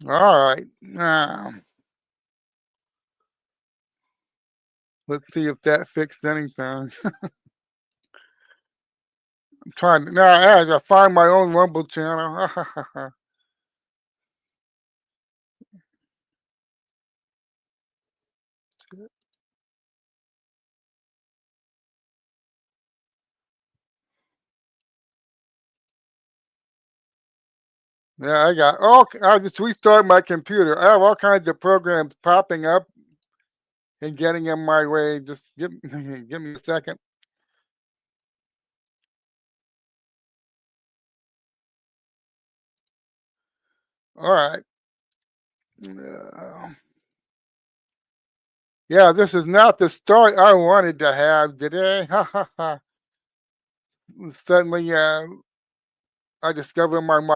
Alright. Now, let's see if that fixed anything. I'm trying to now I had to find my own Rumble channel. Yeah, I just restarted my computer. I have all kinds of programs popping up and getting in my way. Just give give me a second. Alright. Yeah, this is not the start I wanted to have today. Ha ha ha. Suddenly, I discovered my mic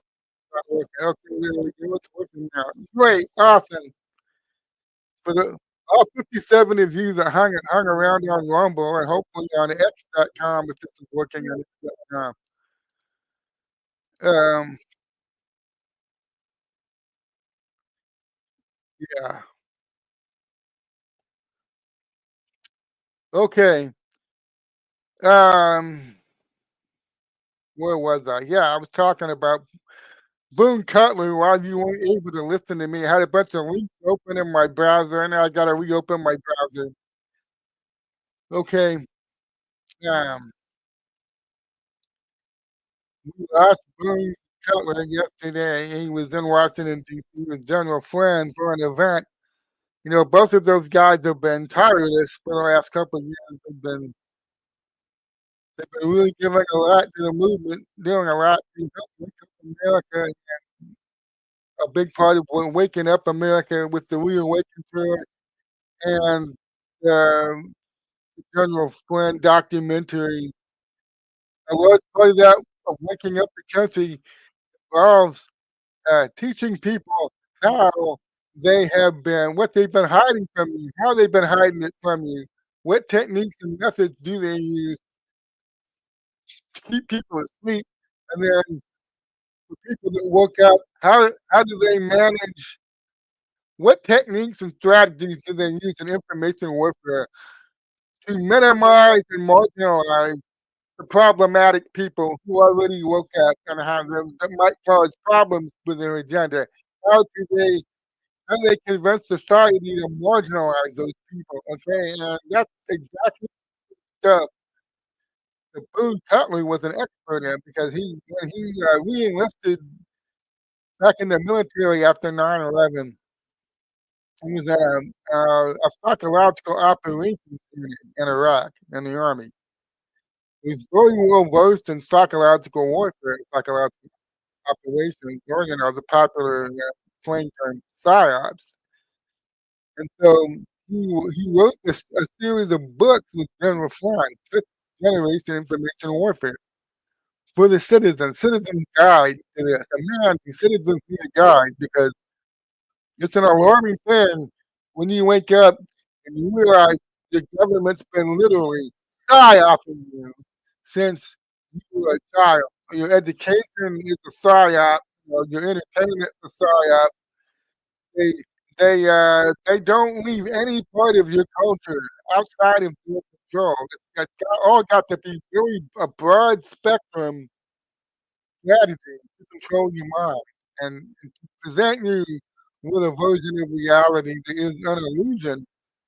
not working. Okay, there we go. It's working now. Great, awesome. For the all 57 of you that hung around on Rumble and hopefully on X.com if this is working on X.com. Um, yeah. Okay. Um, where was I? Yeah, I was talking about Boone Cutler while you weren't able to listen to me. I had a bunch of links open in my browser and I gotta reopen my browser. Okay. Um, we lost Boone Cutler yesterday. He was in Washington, D.C. with General Flynn for an event. You know, both of those guys have been tireless for the last couple of years. They've been really giving a lot to the movement, doing a lot to help wake up America. A big part of waking up America with the reawakening to it and the General Flynn documentary. A large part of that of waking up the country involves teaching people how they have been, what they've been hiding from you, how they've been hiding it from you, what techniques and methods do they use to keep people asleep, and then for people that woke up, how do they manage? What techniques and strategies do they use in information warfare to minimize and marginalize the problematic people who already woke up and have them that might cause problems with their agenda? How do they how do they convince society to marginalize those people? Okay, and that's exactly the Boone Cutler was an expert in because he when he re-enlisted back in the military after 9/11, he was a psychological operations unit in Iraq in the army. He's very well versed in psychological warfare, psychological operations, or, you know, the popular, slang term psyops. And so he wrote a series of books with General Flynn, Fifth Generation Information Warfare for the citizens, Citizens Guide to this. And man, the citizens need a guide because it's an alarming thing when you wake up and you realize the government's been literally psyoping you since you were a child. Your education is a psyop, you know, your entertainment is a psyop. They they don't leave any part of your culture outside of your control. It's all got to be very a broad spectrum strategy to control your mind and to present you with a version of reality that is an illusion,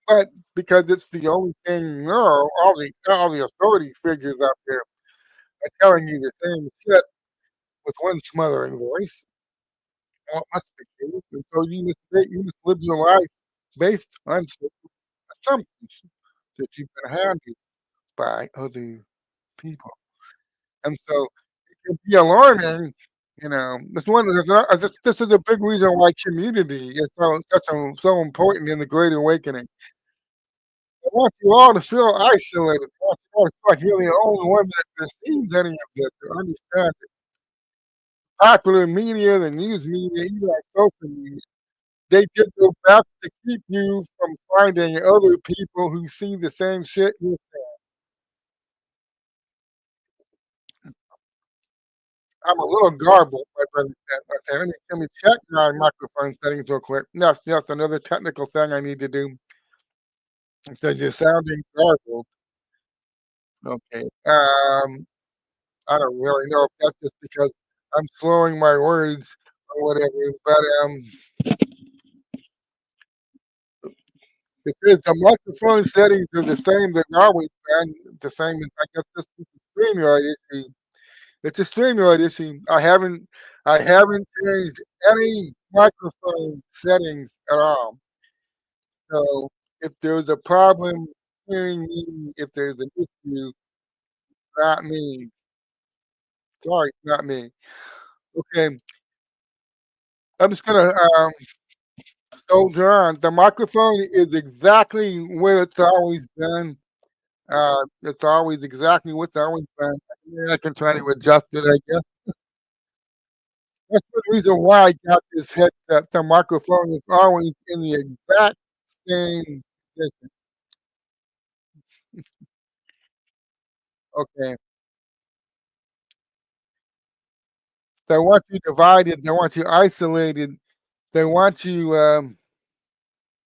but because it's the only thing you know, all the authority figures out there are telling you the same shit with one smothering voice. Well, it must be true, and so you must live your life based on certain assumptions that you've been handed by other people. And so it can be alarming, you know, it's one of the this is a big reason why community is so important in the Great Awakening. I want you all to feel isolated. I want you all to feel like you're the only one that sees any of this or understands it. Popular media, the news media, even our social media, they did their best to keep you from finding other people who see the same shit you. I'm a little garbled, my brother said. Okay, let me check my microphone settings real quick. Yes, yes, another technical thing I need to do. It says you're sounding garbled. Okay. I don't really know if that's just because I'm slowing my words or whatever, but it says the microphone settings are the same that always been the same as I guess this is a StreamYard issue. It's a StreamYard issue. I haven't changed any microphone settings at all. So if there's a problem hearing me, if there's an issue, not me. Sorry, not me. Okay, I'm just gonna soldier on. The microphone is exactly where it's always been. It's always exactly what's always been. Yeah, I can try to adjust it, I guess. That's the reason why I got this headset. The microphone is always in the exact same position. Okay. They want you divided, they want you isolated, they want you,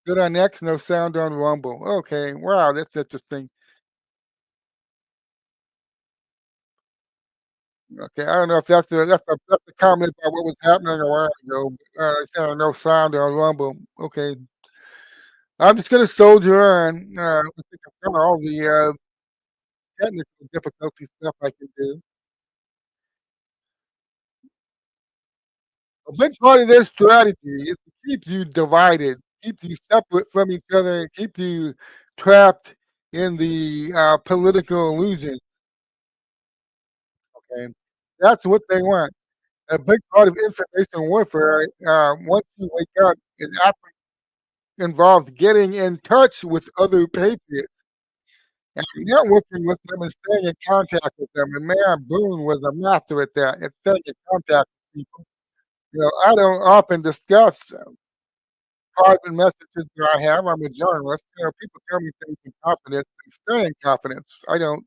good on X, no sound on Rumble. Okay, wow, that's interesting. Okay, I don't know if that's a comment about what was happening a while ago. No sound on Rumble. Okay, I'm just gonna soldier on. I think I've done all the technical difficulty stuff I can do. A big part of their strategy is to keep you divided, keep you separate from each other, keep you trapped in the political illusion. Okay, that's what they want. A big part of information warfare, once you wake up, is actually involved getting in touch with other patriots and networking with them and staying in contact with them. And man, Boone was a master at that, at staying in contact with people. I don't often discuss private messages that I have. I'm a journalist. People tell me things in confidence and stay in confidence. I don't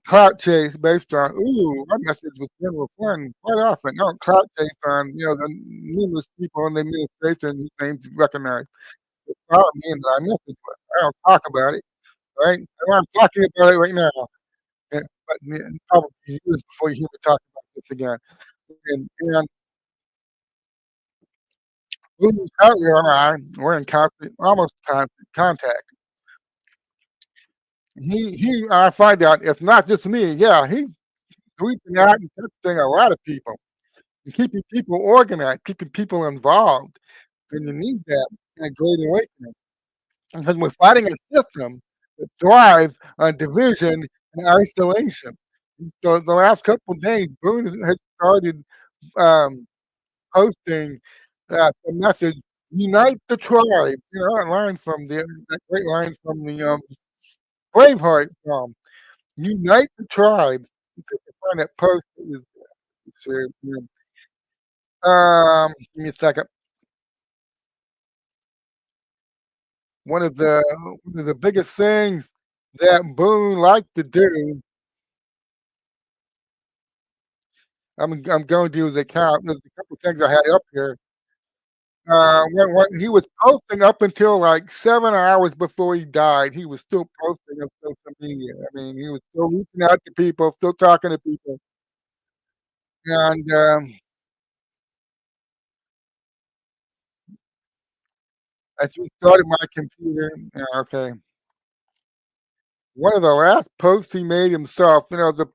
clout chase based on, ooh, my message was General Flynn quite often. I don't clout chase on, the numerous people in the administration whose names you recognize. It's not me that I message with. I don't talk about it, right? And I'm talking about it right now. But probably years before you hear me talk about this again. And Blue's Outlaw and I were in constant, almost constant contact. I find out it's not just me. Yeah, he's reaching out and texting a lot of people and keeping people organized, keeping people involved. And you need that in a great awakening because we're fighting a system that thrives on division and isolation. So the last couple of days, Boone has started um, posting the message, "Unite the tribes." That line from that great line from the Braveheart film, "Unite the tribes." You can find that post that was shared. Give me a second. One of the biggest things that Boone liked to do, I'm going to his account. There's a couple things I had up here. When he was posting up until like 7 hours before he died, he was still posting on social media. I mean, he was still reaching out to people, still talking to people. And I just started my computer. Yeah, okay. One of the last posts he made himself, the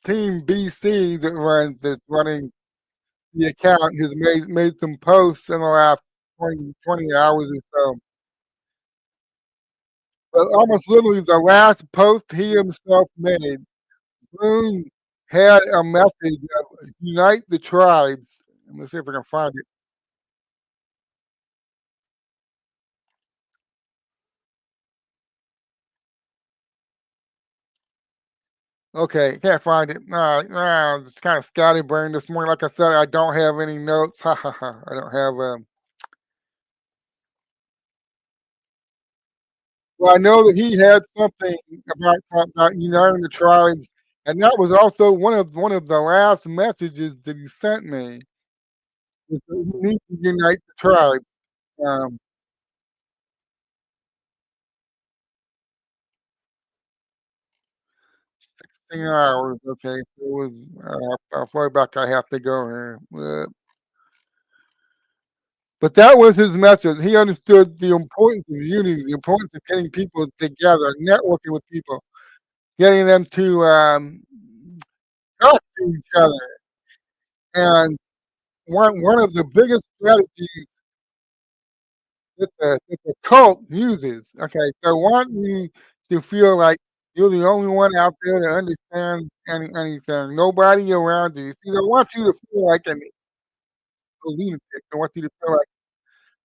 team BC that's running the account has made some posts in the last 20 hours or so. But almost literally the last post he himself made, Boone had a message of "Unite the tribes." Let me see if I can find it. Okay, can't find it. It's kind of scatterbrained this morning. Like I said, I don't have any notes. Ha ha ha. I don't have. Well, I know that he had something about uniting the tribes, and that was also one of the last messages that he sent me, is that we need to unite the tribe. Um, 16 hours, okay, so it was, how far back I have to go here, but that was his message. He understood the importance of unity, the importance of getting people together, networking with people, getting them to, talk to each other, and one of the biggest strategies that the cult uses, okay, they want you to feel like you're the only one out there that understands anything, nobody around you. See, they want you to feel like a lunatic, they want you to feel like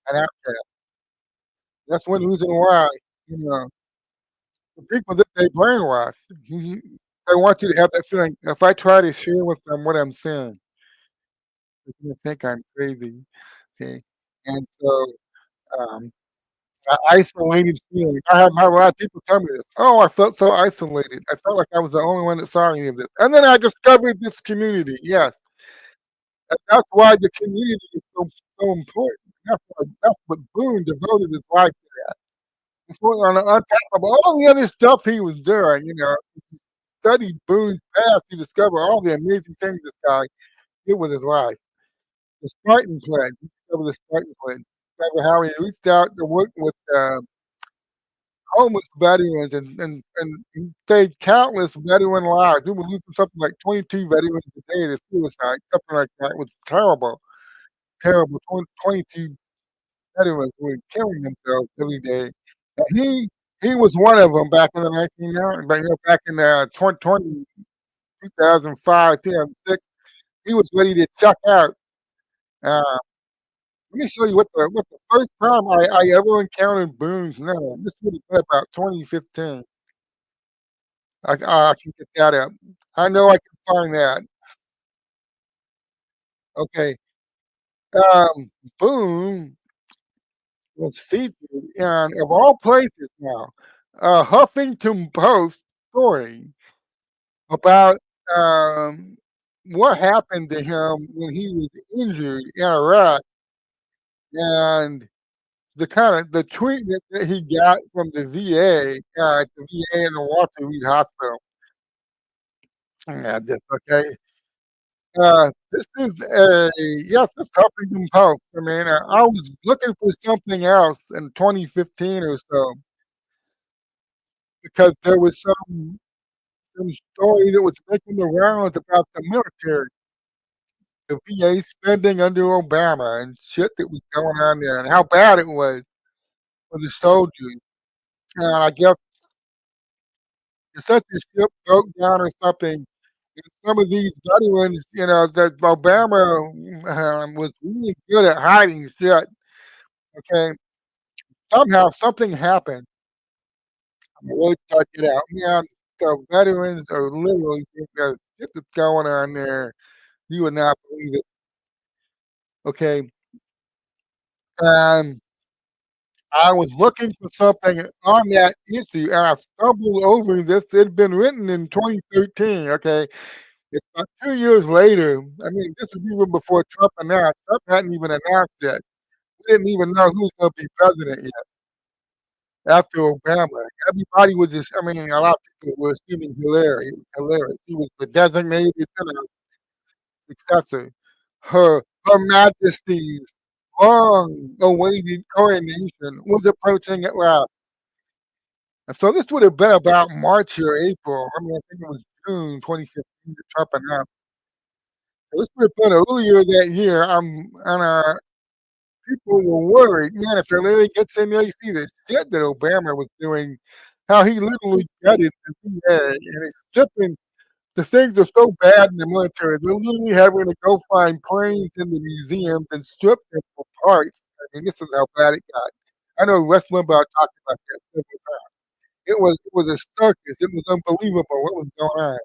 an outcast. That's one reason why, you know, the people that they brainwash, they want you to have that feeling, if I try to share with them what I'm saying, they're gonna think I'm crazy, okay? And so, um isolated feeling. I had a lot of people tell me this. "Oh, I felt so isolated. I felt like I was the only one that saw any of this." And then I discovered this community. Yes, and that's why the community is so important. That's what Boone devoted his life to. Before on top of all the other stuff he was doing, studied Boone's past, you discover all the amazing things this guy did with his life. The Spartan Pledge, you discover the Spartan Pledge. Discover how he reached out to work with, homeless veterans and he saved countless veteran lives. We were losing something like 22 veterans a day to suicide, something like that. It was terrible, terrible. 22 veterans were killing themselves every day. And he was one of them back in the 1990s, back in 2005, 2006. He was ready to check out. Uh, Let me show you what the first time I ever encountered Boone's name. This would have been about 2015. I can get that up. I know I can find that. Okay. Boone was featured in, of all places now, a Huffington Post story about, um, what happened to him when he was injured in Iraq and the treatment that he got from the VA, the VA and the Walter Reed Hospital. Yeah, that's okay. This is a yes, it's Huffington Post. I mean, I was looking for something else in 2015 or so because there was some story that was making the rounds about the military, the VA spending under Obama and shit that was going on there and how bad it was for the soldiers. And I guess such a ship broke down or something. And some of these veterans, that Obama was really good at hiding shit. Okay, somehow something happened. I'm really stuck it out. Man, the veterans are literally think there's shit that's going on there. You would not believe it. Okay. And I was looking for something on that issue and I stumbled over this. It had been written in 2013. Okay. It's about 2 years later. I mean, this was even before Trump announced. Trump hadn't even announced yet. We didn't even know who was going to be president yet after Obama. Everybody was just, I mean, a lot of people were assuming Hillary. He was the designated, successor. Her Majesty's long-awaited coronation was approaching at last. And so this would have been about March or April. I mean, I think it was June 2015 that Trump announced. So this would have been earlier that year. And people were worried, man, if Hillary gets in there, you see the shit that Obama was doing, how he literally gutted the VA, and it's stripping the things are so bad in the military, they're literally having to go find planes in the museums and strip them for parts. I mean, this is how bad it got. I know Rush Limbaugh talked about that several times. It was a circus. It was unbelievable what was going on.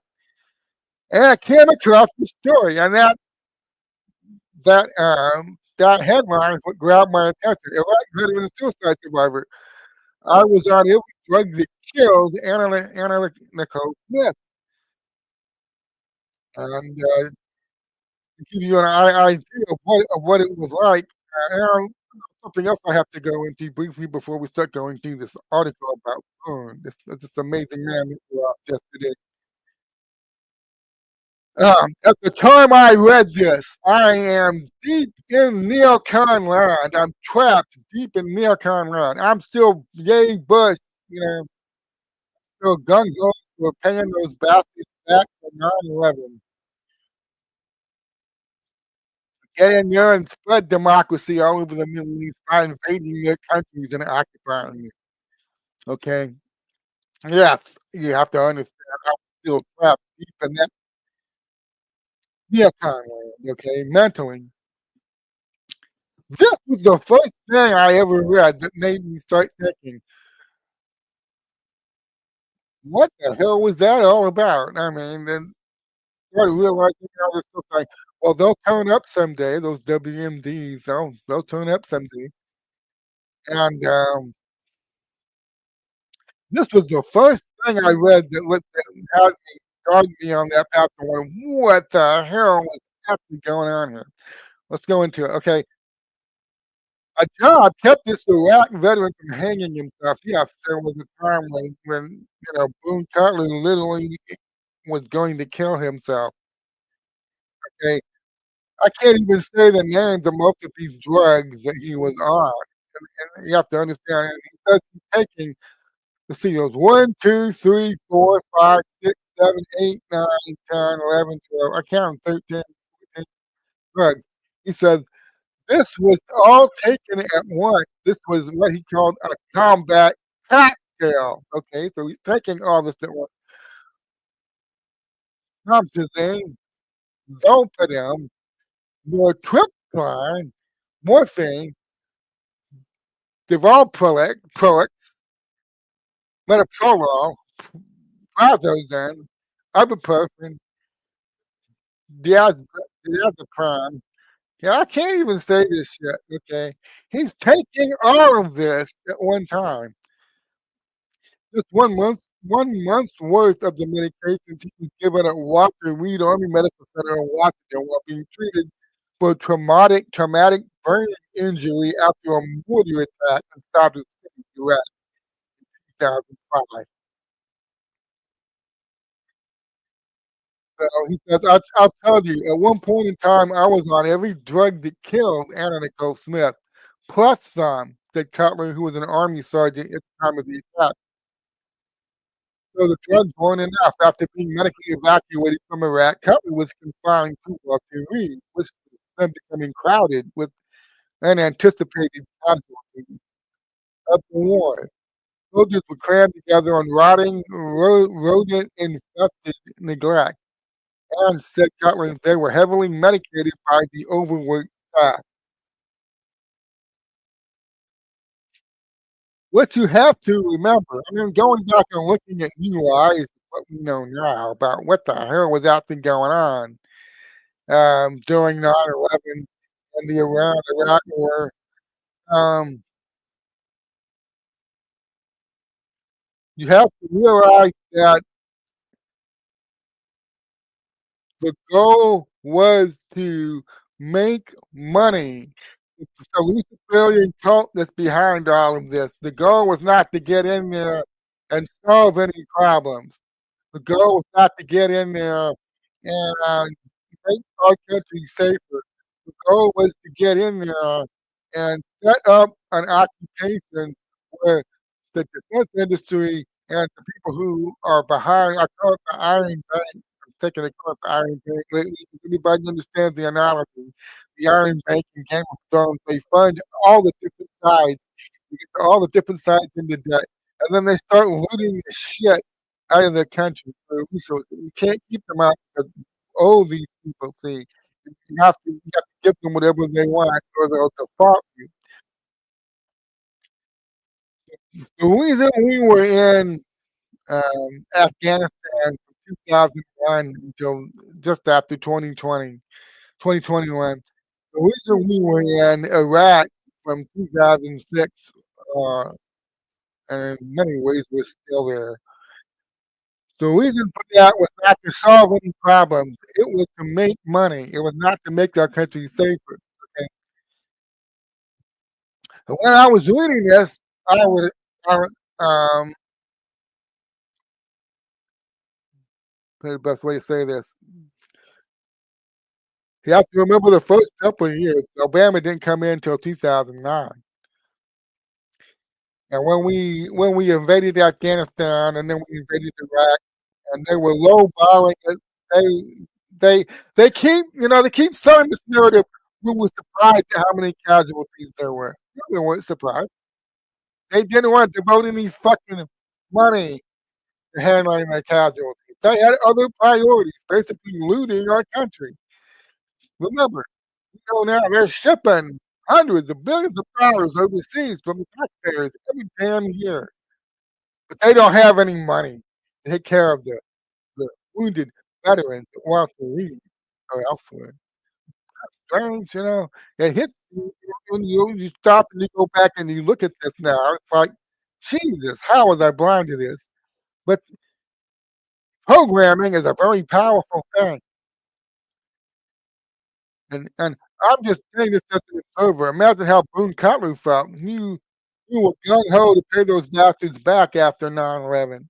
And I came across the story, and that headline is what grabbed my attention. If I could have been a suicide survivor, I was on every drug that killed Anna Nicole Smith. and, to give you an idea of what it was like, and something else I have to go into briefly before we start going through this article about Boone, this amazing man that you yesterday. At the time I read this, I am deep in neocon land. I'm trapped deep in neocon land. I'm still yay Bush, you know, still gung ho for paying those bastards back for 9/11. Get in there and spread democracy all over the Middle East by invading their countries and occupying it. Okay? Yes, you have to understand I'm still trapped deep in that neocon land, okay, mentally. This was the first thing I ever read that made me start thinking, "What the hell was that all about?" I mean, then started realizing all this stuff like, well, they'll turn up someday, those WMDs, they'll turn up someday, and, this was the first thing I read that had me started me on that path to wondering, "What the hell is actually going on here?" Let's go into it, okay. A job kept this Iraq veteran from hanging himself. Yes, there was a time when, Boone Cutler literally was going to kill himself, okay? I can't even say the names of most of these drugs that he was on, and you have to understand, and he says he's taking, let's see, it was 1, 2, 3, 4, 5, 6, 7, 8, 9, 10, 11, 12. I counted 13, 14 drugs. He says this was all taken at once. This was what he called a combat cocktail, okay? So he's taking all this at once. Comazine, zolpidem, nortriptyline, morphine, divalproex, metoprolol, prazosin, ibuprofen, diaz diazepam. Yeah, I can't even say this shit, okay? He's taking all of this at one time. Just 1 month's worth of the medications he was given at Walker Reed Army Medical Center in Washington while being treated for traumatic brain injury after a mortar attack in Stockton City, US, 2005. So he says, I'll tell you, at one point in time, I was on every drug that killed Anna Nicole Smith, plus some," said Cutler, who was an Army sergeant at the time of the attack. So the drugs weren't enough. After being medically evacuated from Iraq, Cutler was confined to Walter Reed, which was then becoming crowded with unanticipated casualties of the war. Soldiers were crammed together on rotting, rodent-infested neglect, and said Cutler they were heavily medicated by the overworked staff. What you have to remember, I mean, going back and looking at UIs, what we know now about what the hell was actually going on, during 9/11 and the Iran-Iraq war, um, you have to realize that the goal was to make money. It's the Luciferian cult that's behind all of this. The goal was not to get in there and solve any problems. The goal was not to get in there and, make our country safer. The goal was to get in there and set up an occupation where the defense industry and the people who are behind I call it the Iron Bank. I'm taking a call it the Iron Bank lately. If anybody understands the analogy, the Iron Bank in Game of Thrones, they fund all the different sides. You get all the different sides into debt, and then they start looting the shit out of their country for resources. You can't keep them out because all these people, see, you have to give them whatever they want or they'll default you. The reason we were in, Afghanistan from 2001 until just after 2021, the reason we were in Iraq from 2006, uh, and in many ways we're still there, The reason for that was not to solve any problems. It was to make money. It was not to make our country safer. Okay. And when I was reading this, I was, I was the best way to say this. You have to remember the first couple of years, Obama didn't come in until 2009. And when we invaded Afghanistan and then we invaded Iraq and they were lowballing it, they they keep they keep selling this narrative. We were surprised at how many casualties there were. No, they weren't surprised. They didn't want to devote any fucking money to handling their casualties. They had other priorities, basically looting our country. Remember, now they're shipping hundreds of billions of dollars overseas from the taxpayers every damn year, but they don't have any money to take care of the wounded veterans that want to leave or elsewhere. Strange, it hits you when you stop and you go back and you look at this now. It's like, Jesus, how was I blind to this? But programming is a very powerful thing. And I'm just saying this as an observer. Imagine how Boone Cutler felt. You were gung ho to pay those bastards back after 9/11.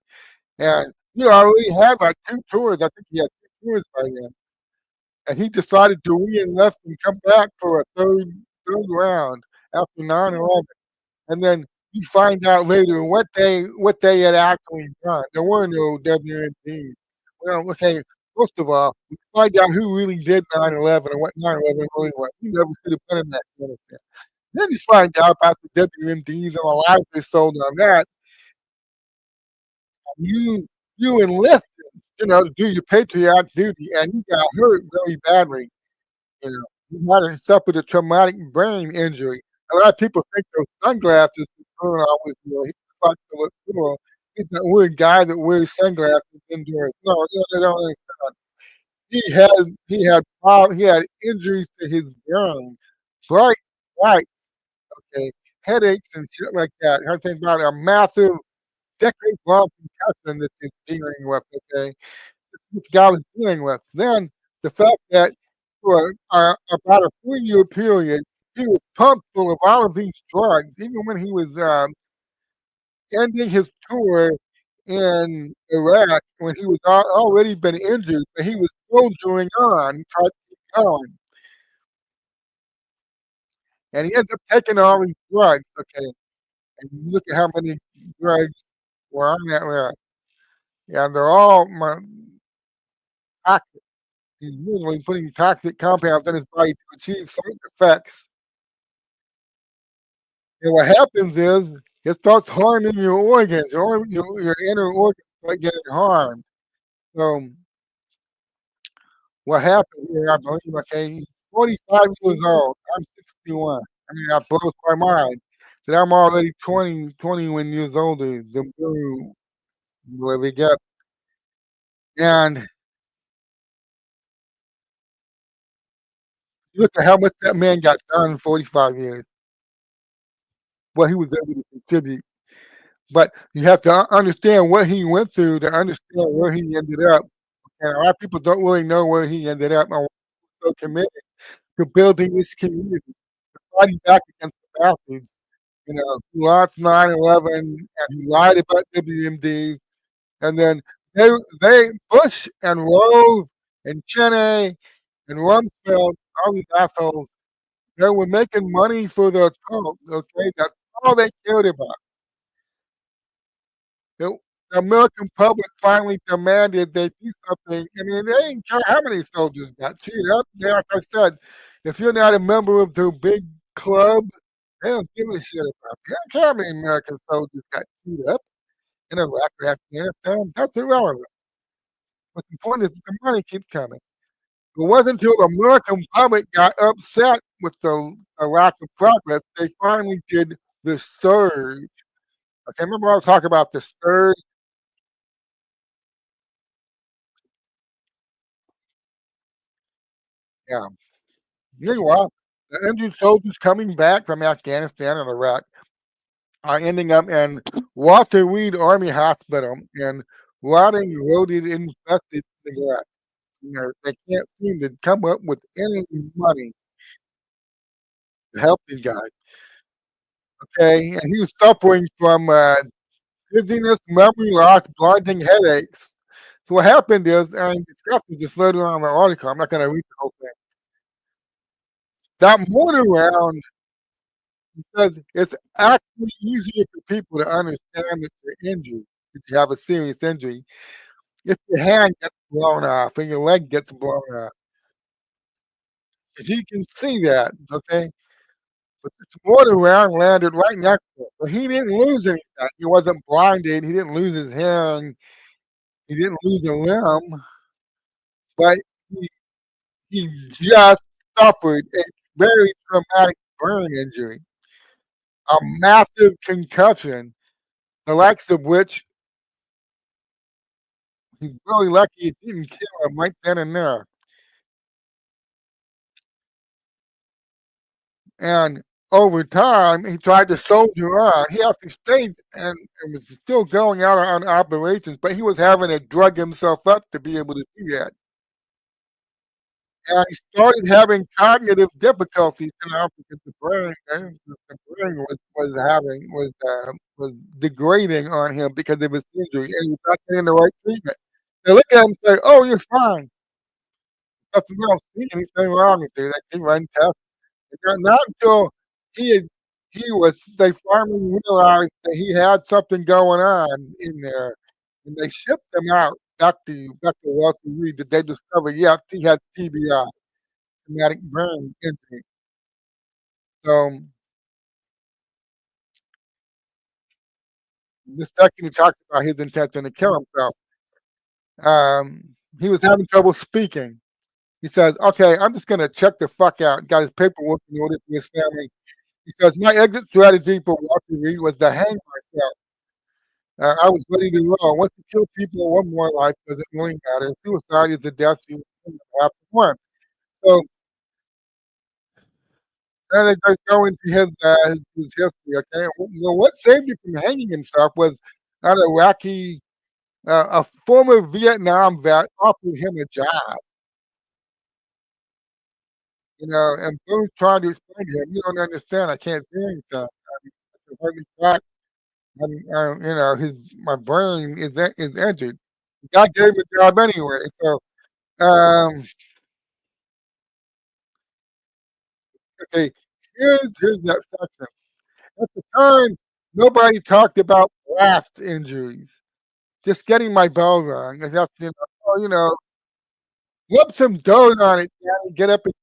And I already had like 2 tours. I think he had 2 tours by then. And he decided to re-enlist and come back for a third round after 9/11. And then you find out later what they had actually done. There were no WMDs. Well, okay, first of all, we find out who really did 9/11 and what 9/11 really was. You never should have been in that Afghanistan. Then you find out about the WMDs and the lies they sold on that. You enlisted, to do your patriotic duty, and you got hurt very badly. You might have suffered a traumatic brain injury. A lot of people think those sunglasses that Vern always wore, he thought to look cool. He's that weird guy that wears sunglasses indoors. No, they don't understand. He had injuries to his brain, bright lights, okay, headaches and shit like that. I think about a massive decades-long concussion that he's dealing with, okay? This guy was dealing with. Then the fact that for about a 3-year period, he was pumped full of all of these drugs, even when he was ending his tour in Iraq, when he was already been injured, but he was soldiering on, tried to keep going, and he ends up taking all these drugs. Okay, and you look at how many drugs were on that list, and they're all toxic. He's literally putting toxic compounds in his body to achieve certain effects. And what happens is it starts harming your organs, your inner organs start getting harmed. So what happened here, I believe, okay, he's 45 years old. I'm 61. I mean, that blows my mind that I'm already 21 years older than Blue where we get. And look at how much that man got done in 45 years, what he was able to contribute. But you have to understand what he went through to understand where he ended up. And a lot of people don't really know where he ended up and so committed to building this community, fighting back against the bastards, who launched 9/11 and he lied about WMD. And then they Bush and Rose and Cheney and Rumsfeld, all these assholes, they were making money for their cult, okay? That's all they cared about. The the American public finally demanded they do something. I mean, they didn't care how many soldiers got cheated up. Like I said, if you're not a member of the big club, they don't give a shit about you. They don't care how many American soldiers got chewed up in Iraq or Afghanistan. That's irrelevant. What's important is the money keeps coming. It wasn't until the American public got upset with the lack of progress, they finally did the surge. Okay, remember I was talking about the surge? Yeah. Meanwhile, the injured soldiers coming back from Afghanistan and Iraq are ending up in Walter Reed Army Hospital in rotting, eroded, infested cigarettes. You know, they can't seem to come up with any money to help these guys, okay? And he was suffering from, dizziness, memory loss, blinding headaches. So what happened is, and I discussed this just later on in the article, I'm not gonna read the whole thing. That morning round, because it's actually easier for people to understand that you're injured, that you have a serious injury, if your hand gets blown off and your leg gets blown off. If you can see that, okay? But this mortar round landed right next to him. So he didn't lose anything. He wasn't blinded. He didn't lose his hearing. He didn't lose a limb, but he, he just suffered a very traumatic burn injury, a massive concussion, the likes of which he's really lucky it didn't kill him right then and there. And over time, he tried to soldier on. He actually stayed and was still going out on operations, but he was having to drug himself up to be able to do that. And he started having cognitive difficulties, you know, because the brain was degrading on him because of his injury, and he was not getting the right treatment. They look at him and say, "Oh, you're fine. Nothing else. See anything wrong with you." They can run tests. Not until he had they finally realized that he had something going on in there, and they shipped him out back to Walter Reed that they discovered, yes, he had TBI, traumatic brain injury. So, this section he talks about his intention to kill himself. He was having trouble speaking. He says, "Okay, I'm just gonna check the fuck out." Got his paperwork in order for his family. He says, "My exit strategy for Walter Reed was to hang myself. I was ready to roll. Once you kill people, one more life doesn't really matter. Suicide is a death you have to want." So then they just go into his history, okay? Well, what saved him from hanging himself was an Iraqi, a former Vietnam vet offered him a job, you know, and Boone's trying to explain to him, "You don't understand. I can't do anything. I can hardly talk. You know, my brain is injured." The guy gave him a job anyway. So, um, okay, here's that section. At the time, nobody talked about blast injuries. Just getting my bell rung, and that's, "Oh, rub some dough on it, daddy, get up and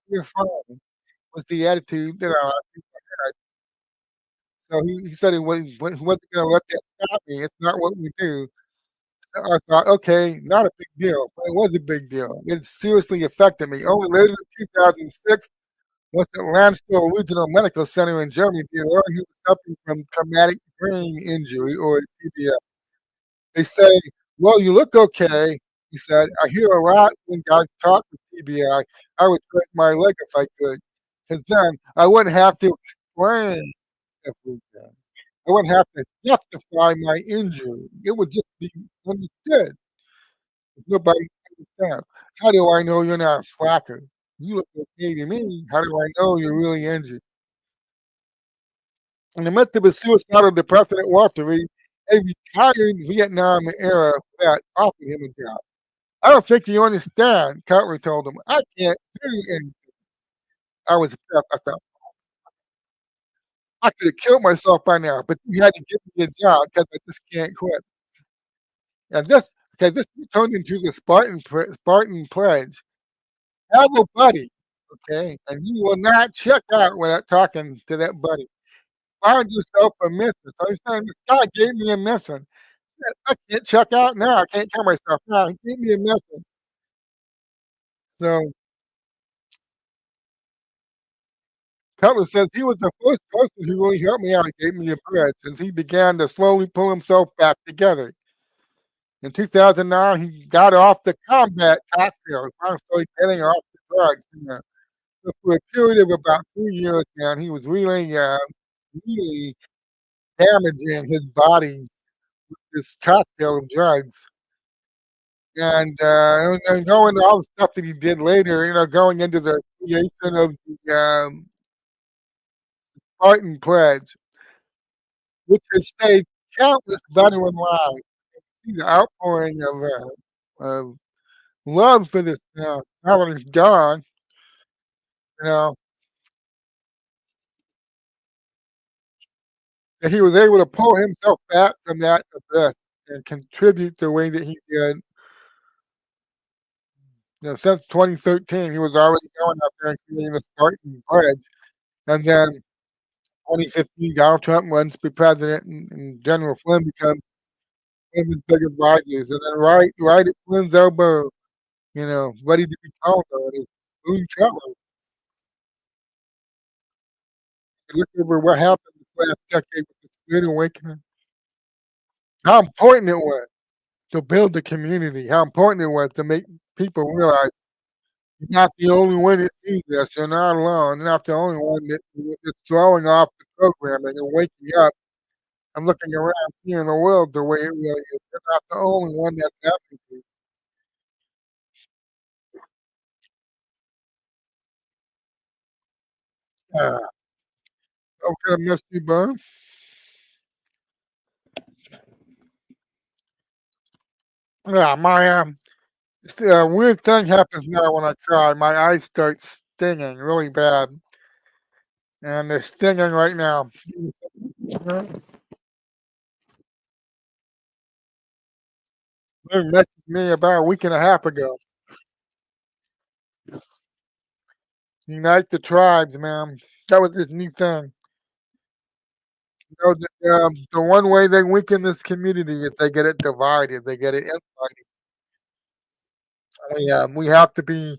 you're fine," was the attitude that I had. So he said he wasn't gonna let that stop me. It's not what we do. So I thought, "Okay, not a big deal," but it was a big deal. It seriously affected me. Only later in 2006, once at Landstuhl Regional Medical Center in Germany, they learned he was suffering from traumatic brain injury, or TBI. They say, "Well, you look okay." He said, "I hear a lot when guys talk with TBI. I would break my leg if I could, 'cause then I wouldn't have to explain everything. I wouldn't have to justify my injury. It would just be understood. Nobody understands. How do I know you're not a slacker? You look okay to me. How do I know you're really injured?" In the midst of his suicidal depression at Walter Reed, a retired Vietnam-era vet offered him a job. "I don't think you understand," Cutler told him. "I can't do anything." I was upset. I thought, "I could have killed myself by now, but you had to give me a job because I just can't quit." And this turned into the Spartan pledge. Have a buddy, okay, and you will not check out without talking to that buddy. Find yourself a mission. So he's saying, "This guy gave me a mission. I can't check out now. I can't kill myself now. He gave me a mission." So Cutler says he was the first person who really helped me out and gave me a bridge as he began to slowly pull himself back together. In 2009, he got off the combat cocktails, finally started getting off the drugs. So for a period of about 3 years now, he was really damaging his body this cocktail of drugs. And going into all the stuff that he did later, going into the creation of the Spartan Pledge, which has saved countless veteran lives. See the outpouring of love for this now that he's gone, you know, that he was able to pull himself back from that abyss and contribute the way that he did. Since 2013, he was already going out there and creating the Spartan Pledge, and then 2015, Donald Trump runs to be president, and General Flynn becomes one of his big advisors, and then right at Flynn's elbow, ready to be called on is Boone Cutler. You look over what happened this last decade with the Great Awakening, how important it was to build the community, how important it was to make people realize you're not the only one that sees this, you're not alone, you're not the only one that's throwing off the programming and waking up and looking around, seeing the world the way it really is. You're not the only one that's happening to. Yeah. I'm gonna miss you, bud. Yeah, weird thing happens now when I cry. My eyes start stinging really bad, and they're stinging right now. They messaged me about a week and a half ago. Unite the tribes, man. That was this new thing. The one way they weaken this community is they get it divided. They get it infighting. We have to be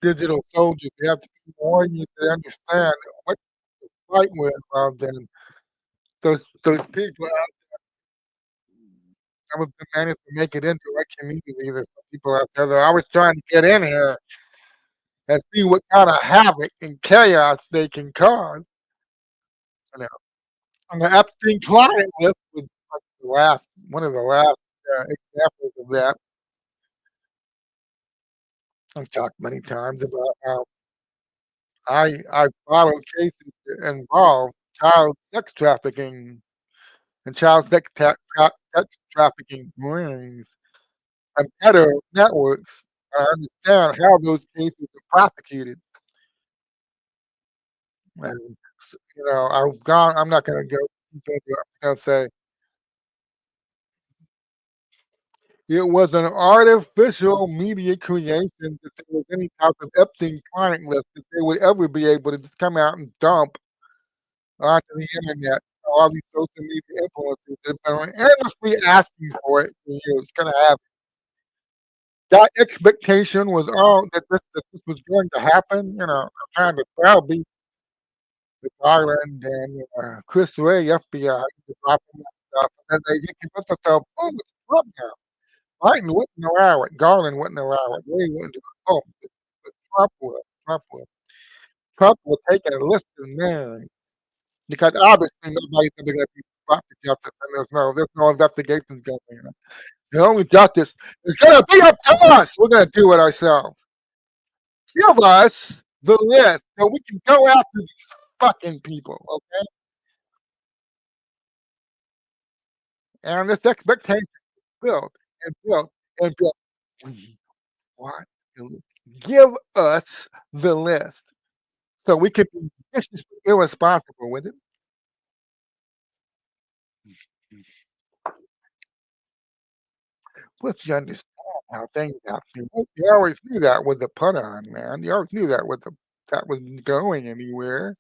digital soldiers. We have to be oriented to understand what to fight with rather than those people I was demanding to make it into our community. There's some people out there that are always trying to get in here and see what kind of havoc and chaos they can cause. You know, and the Epstein client list was like one of the last examples of that. I've talked many times about how I followed cases that involve child sex trafficking and child sex trafficking rings and pedo networks. I understand how those cases are prosecuted. And, I'm not gonna go deep into it. I'm gonna say it was an artificial media creation that there was any type of Epstein client list that they would ever be able to just come out and dump onto the internet. All these social media influencers that have been endlessly asking for it for years, gonna have that expectation was all that this was going to happen, I'm trying to browbeat the Garland and, Chris Wray, FBI, to drop that stuff, and then they convinced themselves, "Oh, it's Trump now." Biden wouldn't allow it, Garland wouldn't allow it, Wray wouldn't do it. Oh, but Trump would, Trump would. Trump will take a list of names because obviously nobody's ever gonna be brought to justice, and there's no investigations going on. The only justice is gonna be up to us. We're gonna do it ourselves. Give us the list so we can go after these fucking people, okay? And this expectation built and built and built. We want to give us the list so we can be viciously irresponsible with it. But you understand how things have to work. You always knew that with the put on, man. You always knew that with the that wasn't going anywhere.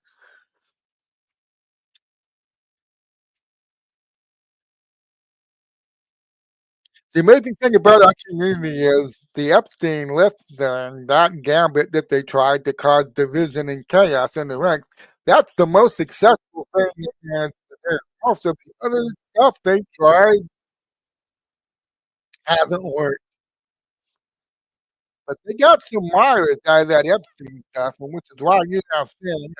The amazing thing about our community is the Epstein list thing, that gambit that they tried to cause division and chaos in the ranks, that's the most successful thing that there. Most of the other stuff they tried hasn't worked. But they got some mileage out of that Epstein stuff, and which is why you're now seeing,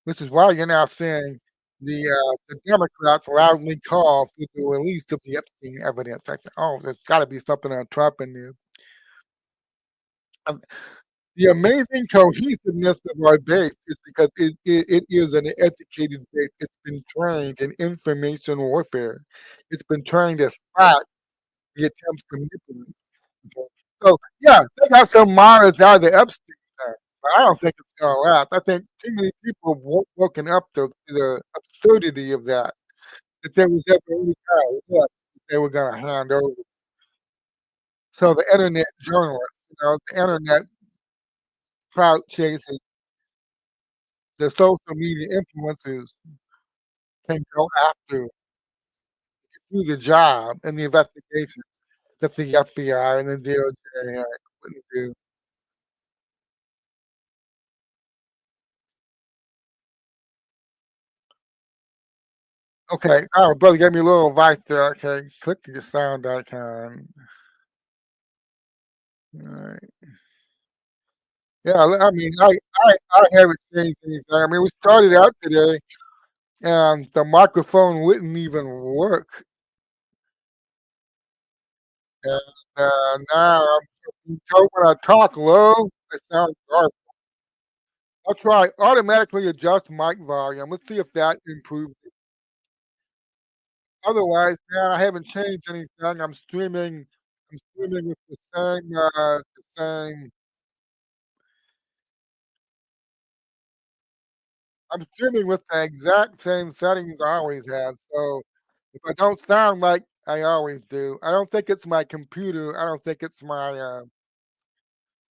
which is why you're now seeing the Democrats loudly called for the release of the Epstein evidence. I said, "Oh, there's gotta be something on Trump in there." Um, the amazing cohesiveness of our base is because it is an educated base. It's been trained in information warfare. It's been trained to spot the attempts to manipulate. Okay. So, yeah, they got some minors out of the Epstein thing, but I don't think it's gonna last. I think too many people have woken up to the absurdity of that, that there was ever any kind of trust that they were gonna hand over. So the internet journalists, the internet crowd chasing, the social media influencers can go after, do the job and the investigation that the FBI and the DOJ couldn't do. Okay. Oh, brother gave me a little advice there. Okay. Click the sound icon. Alright. Yeah, I mean, I haven't changed anything. I mean, we started out today and the microphone wouldn't even work. And, now I'm being told when I talk low, it sounds garbled. I'll try automatically adjust mic volume. Let's see if that improves it. Otherwise, man, I haven't changed anything. I'm streaming with the same I'm streaming with the exact same settings I always have, so if I don't sound like I always do, I don't think it's my computer, I don't think it's I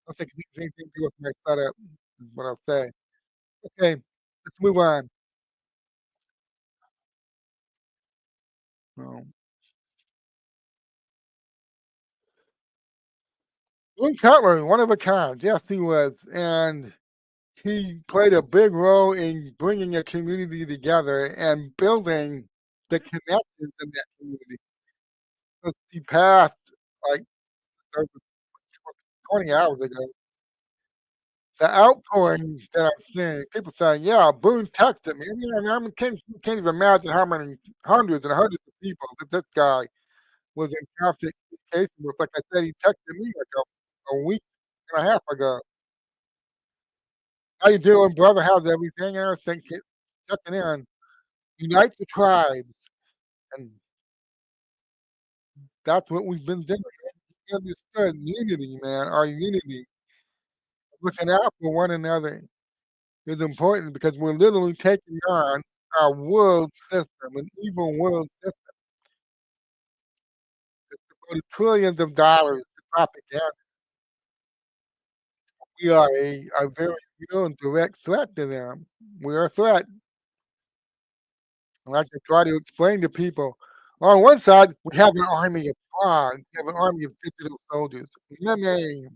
don't think it's anything to do with my setup, is what I'll say. Okay, let's move on. Um, Boone Cutler, one of a kind, yes, he was, and he played a big role in bringing a community together and building the connections in that community. 'Cause he passed, like, over 20 hours ago. The outpouring that I'm seeing, people saying, "Yeah, Boone texted me." I mean, can't even imagine how many hundreds and hundreds of people that this guy was in constant communication with. Like I said, he texted me like a week and a half ago. "How you doing, brother? How's everything?" And everything, checking in. Unite the tribes, and that's what we've been doing. We understood unity, man. Our unity, looking out for one another is important because we're literally taking on our world system, an evil world system devoted trillions of dollars to propaganda. We are a very real and direct threat to them. We are a threat. And I can try to explain to people. On one side, we have an army of pawns. We have an army of digital soldiers, meme,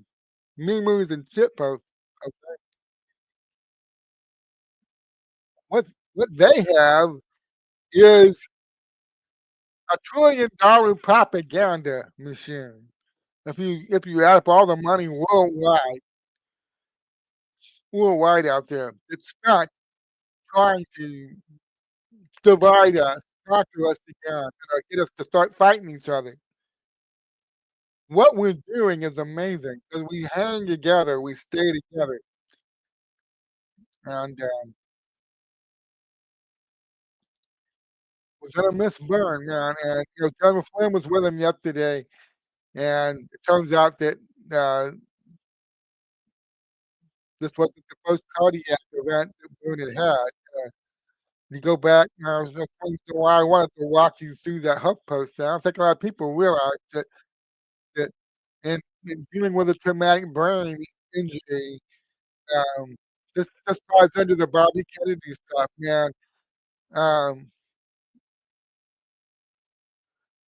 memes, and shitposts. Okay? What what they have is $1 trillion propaganda machine. If you add up all the money worldwide out there, it's spent trying to divide us, conquer us again, get us to start fighting each other. What we're doing is amazing because we hang together, we stay together, and, we're gonna miss Byrne, man, and, General Flynn was with him yesterday, and it turns out that, uh, this wasn't the first cardiac event that Byrne had had. You go back, I was just telling you why I wanted to walk you through that Huff post. I don't think a lot of people realize that in dealing with a traumatic brain injury, this ties into the Bobby Kennedy stuff, man. Um,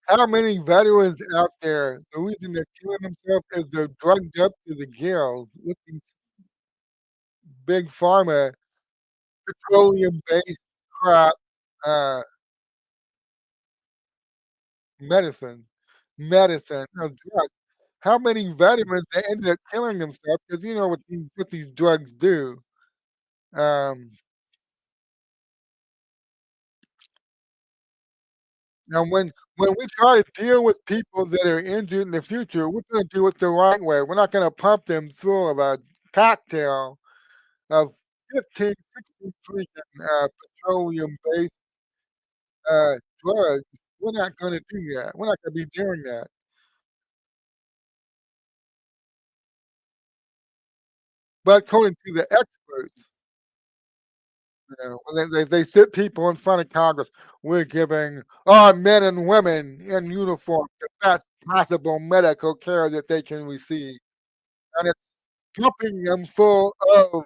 how many veterans out there, the reason they're killing themselves is they're drugged up to the gills with these big pharma, petroleum-based crap, uh, medicine drugs. How many veterans they ended up killing themselves because you know what these drugs do. Um, Now when we try to deal with people that are injured in the future, we're gonna do it the right way. We're not gonna pump them full of a cocktail of 15, 16 freaking, petroleum-based, drugs. We're not gonna do that. We're not gonna be doing that. But according to the experts, you know, when they sit people in front of Congress, "We're giving our men and women in uniform the best possible medical care that they can receive," and it's pumping them full of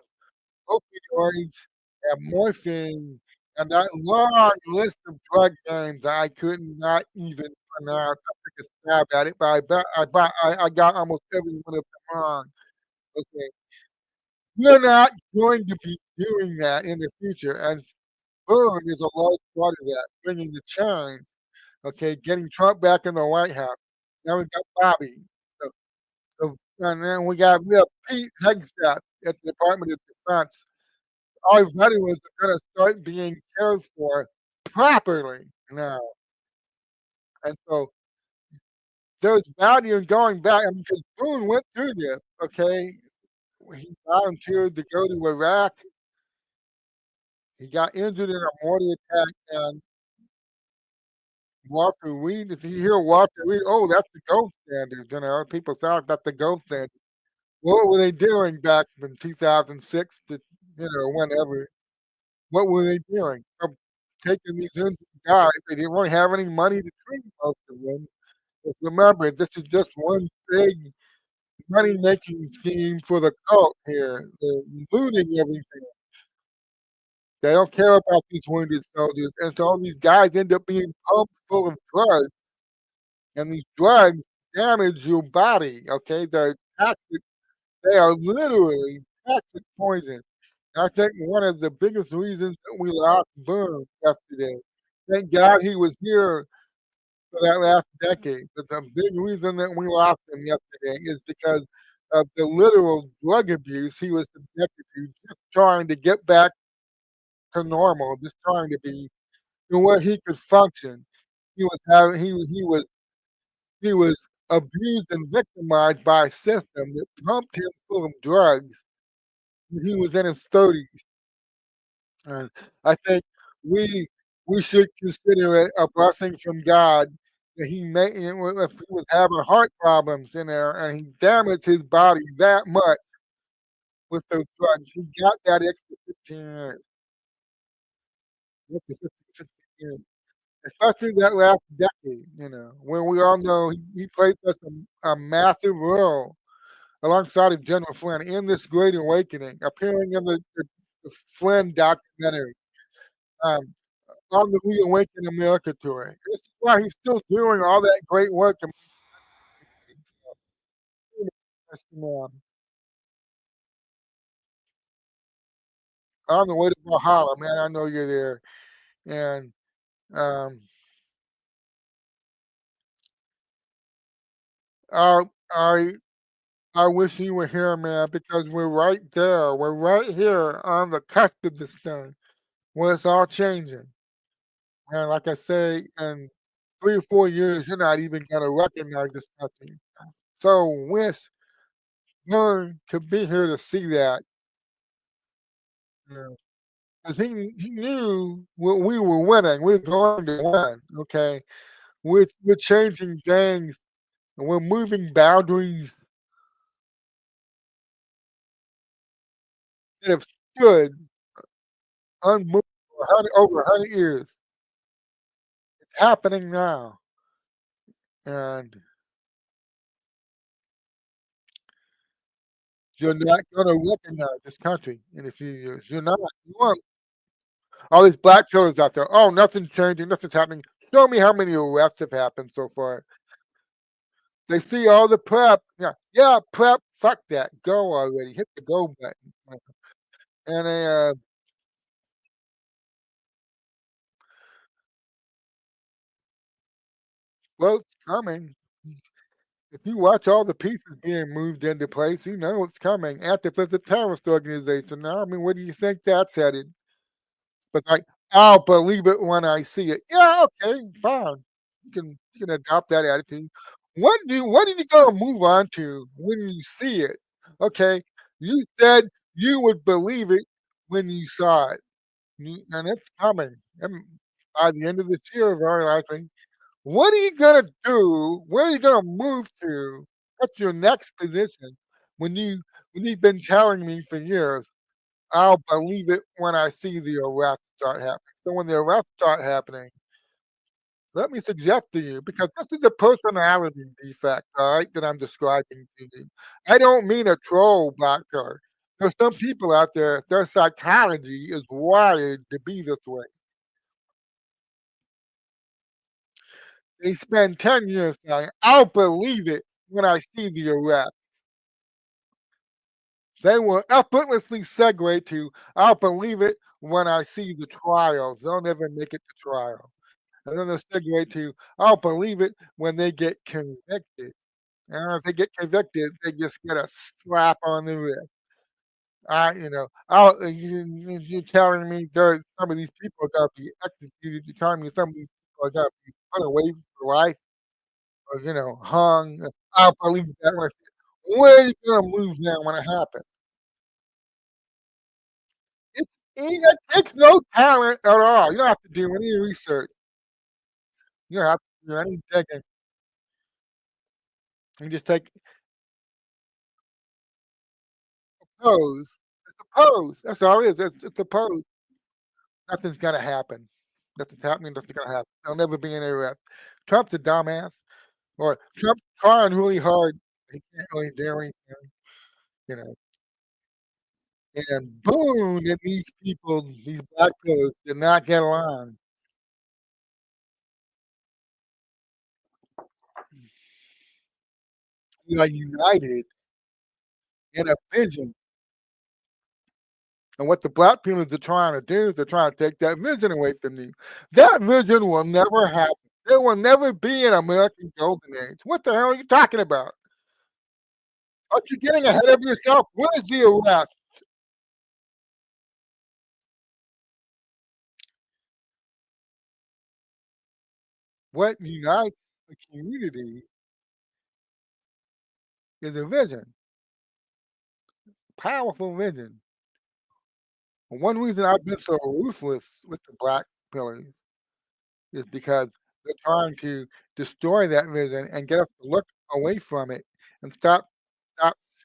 opioids and morphine and that long list of drug names I could not even pronounce. I took a stab at it, but I got almost every one of them wrong. Okay. We're not going to be doing that in the future, and food is a large part of that, bringing the change, okay, getting Trump back in the White House. Now we got Bobby, so and then we have Pete Hegseth at the Department of Defense. Our veterans are gonna start being cared for properly now, and so there's value in going back. I mean, 'cause Boone went through this, okay? He volunteered to go to Iraq. He got injured in a mortar attack, and Walter Reed, if you hear Walter Reed, "Oh, that's the gold standard," you know, people thought that's the gold standard. What were they doing back in 2006 to, whenever? What were they doing? Taking these injured guys, they didn't really have any money to treat most of them. But remember, this is just one big money-making scheme for the cult here. They're looting everything. They don't care about these wounded soldiers, and so all these guys end up being pumped full of drugs, and these drugs damage your body, okay? They're toxic. They are literally toxic poison. I think one of the biggest reasons that we lost Boone yesterday, thank God he was here for that last decade, but the big reason that we lost him yesterday is because of the literal drug abuse he was subjected to just trying to get back to normal, just trying to be to where he could function. He was having he was abused and victimized by a system that pumped him full of drugs when he was in his 30s. And I think we we should consider it a blessing from God that he made if he was having heart problems in there and he damaged his body that much with those drugs. He got that extra 15 years, extra 15, 16 years, especially that last decade, when we all know he played such a massive role alongside of General Flynn in this Great Awakening, appearing in the Flynn documentary. Um, on the Reawaken America tour. This is why he's still doing all that great work and on the way to Valhalla, man, I know you're there, and, um, I I I wish you were here, man, because we're right there. We're right here on the cusp of this thing where it's all changing, and like I say, in 3 or 4 years, you're not even gonna recognize this country. So wish Vern could be here to see that, you know? 'Cause he knew what we were winning, we were going to win, okay? We're changing things, and we're moving boundaries that have stood unmoved for 100 over 100 years. It's happening now, and you're not gonna recognize this country in a few years. You're not. You won't. All these black killers out there, "Oh, nothing's changing, nothing's happening." Show me how many arrests have happened so far. They see all the prep. Yeah, yeah, prep, fuck that. Go already. Hit the go button. And they, well, it's coming. If you watch all the pieces being moved into place, you know it's coming. Antifa's a terrorist organization now. I mean, where do you think that's headed? But like, I'll believe it when I see it. Yeah, okay, fine. You can adopt that attitude. What are you gonna move on to when you see it? Okay, you said you would believe it when you saw it, and it's coming. By the end of this year, very likely. What are you gonna do? Where are you gonna move to? What's your next position? When you when you've been telling me for years, I'll believe it when I see the arrests start happening. So when the arrests start happening, let me suggest to you, because this is a personality defect, all right, that I'm describing to you. I don't mean a troll black card. There's some people out there, their psychology is wired to be this way. They spend 10 years saying, "I'll believe it when I see the arrest." They will effortlessly segue to, "I'll believe it when I see the trials." They'll never make it to trial. And then they'll segue to, "I'll believe it when they get convicted." And if they get convicted, they just get a slap on the wrist. You're telling me there some of these people are gonna be executed. You're telling me some of these people are gonna be put away for life or, hung. I'll believe that when I see it. Where are you gonna move now when it happens? It takes no talent at all. You don't have to do any research. You don't have to do any digging. You just take pose. It's a pose. That's all it is. It's a pose. Nothing's gonna happen. Nothing's happening. Nothing's gonna happen. There'll never be any arrest. Trump's a dumbass, or Trump's trying really hard. He can't really do anything, you know. And boom, and these black pillars did not get along. We are united in a vision. And what the black pillars are trying to do is they're trying to take that vision away from you. That vision will never happen. There will never be an American golden age. What the hell are you talking about? Aren't you getting ahead of yourself? What is the arrest? What unites the community is a vision, powerful vision. And one reason I've been so ruthless with the black pillars is because they're trying to destroy that vision and get us to look away from it and stop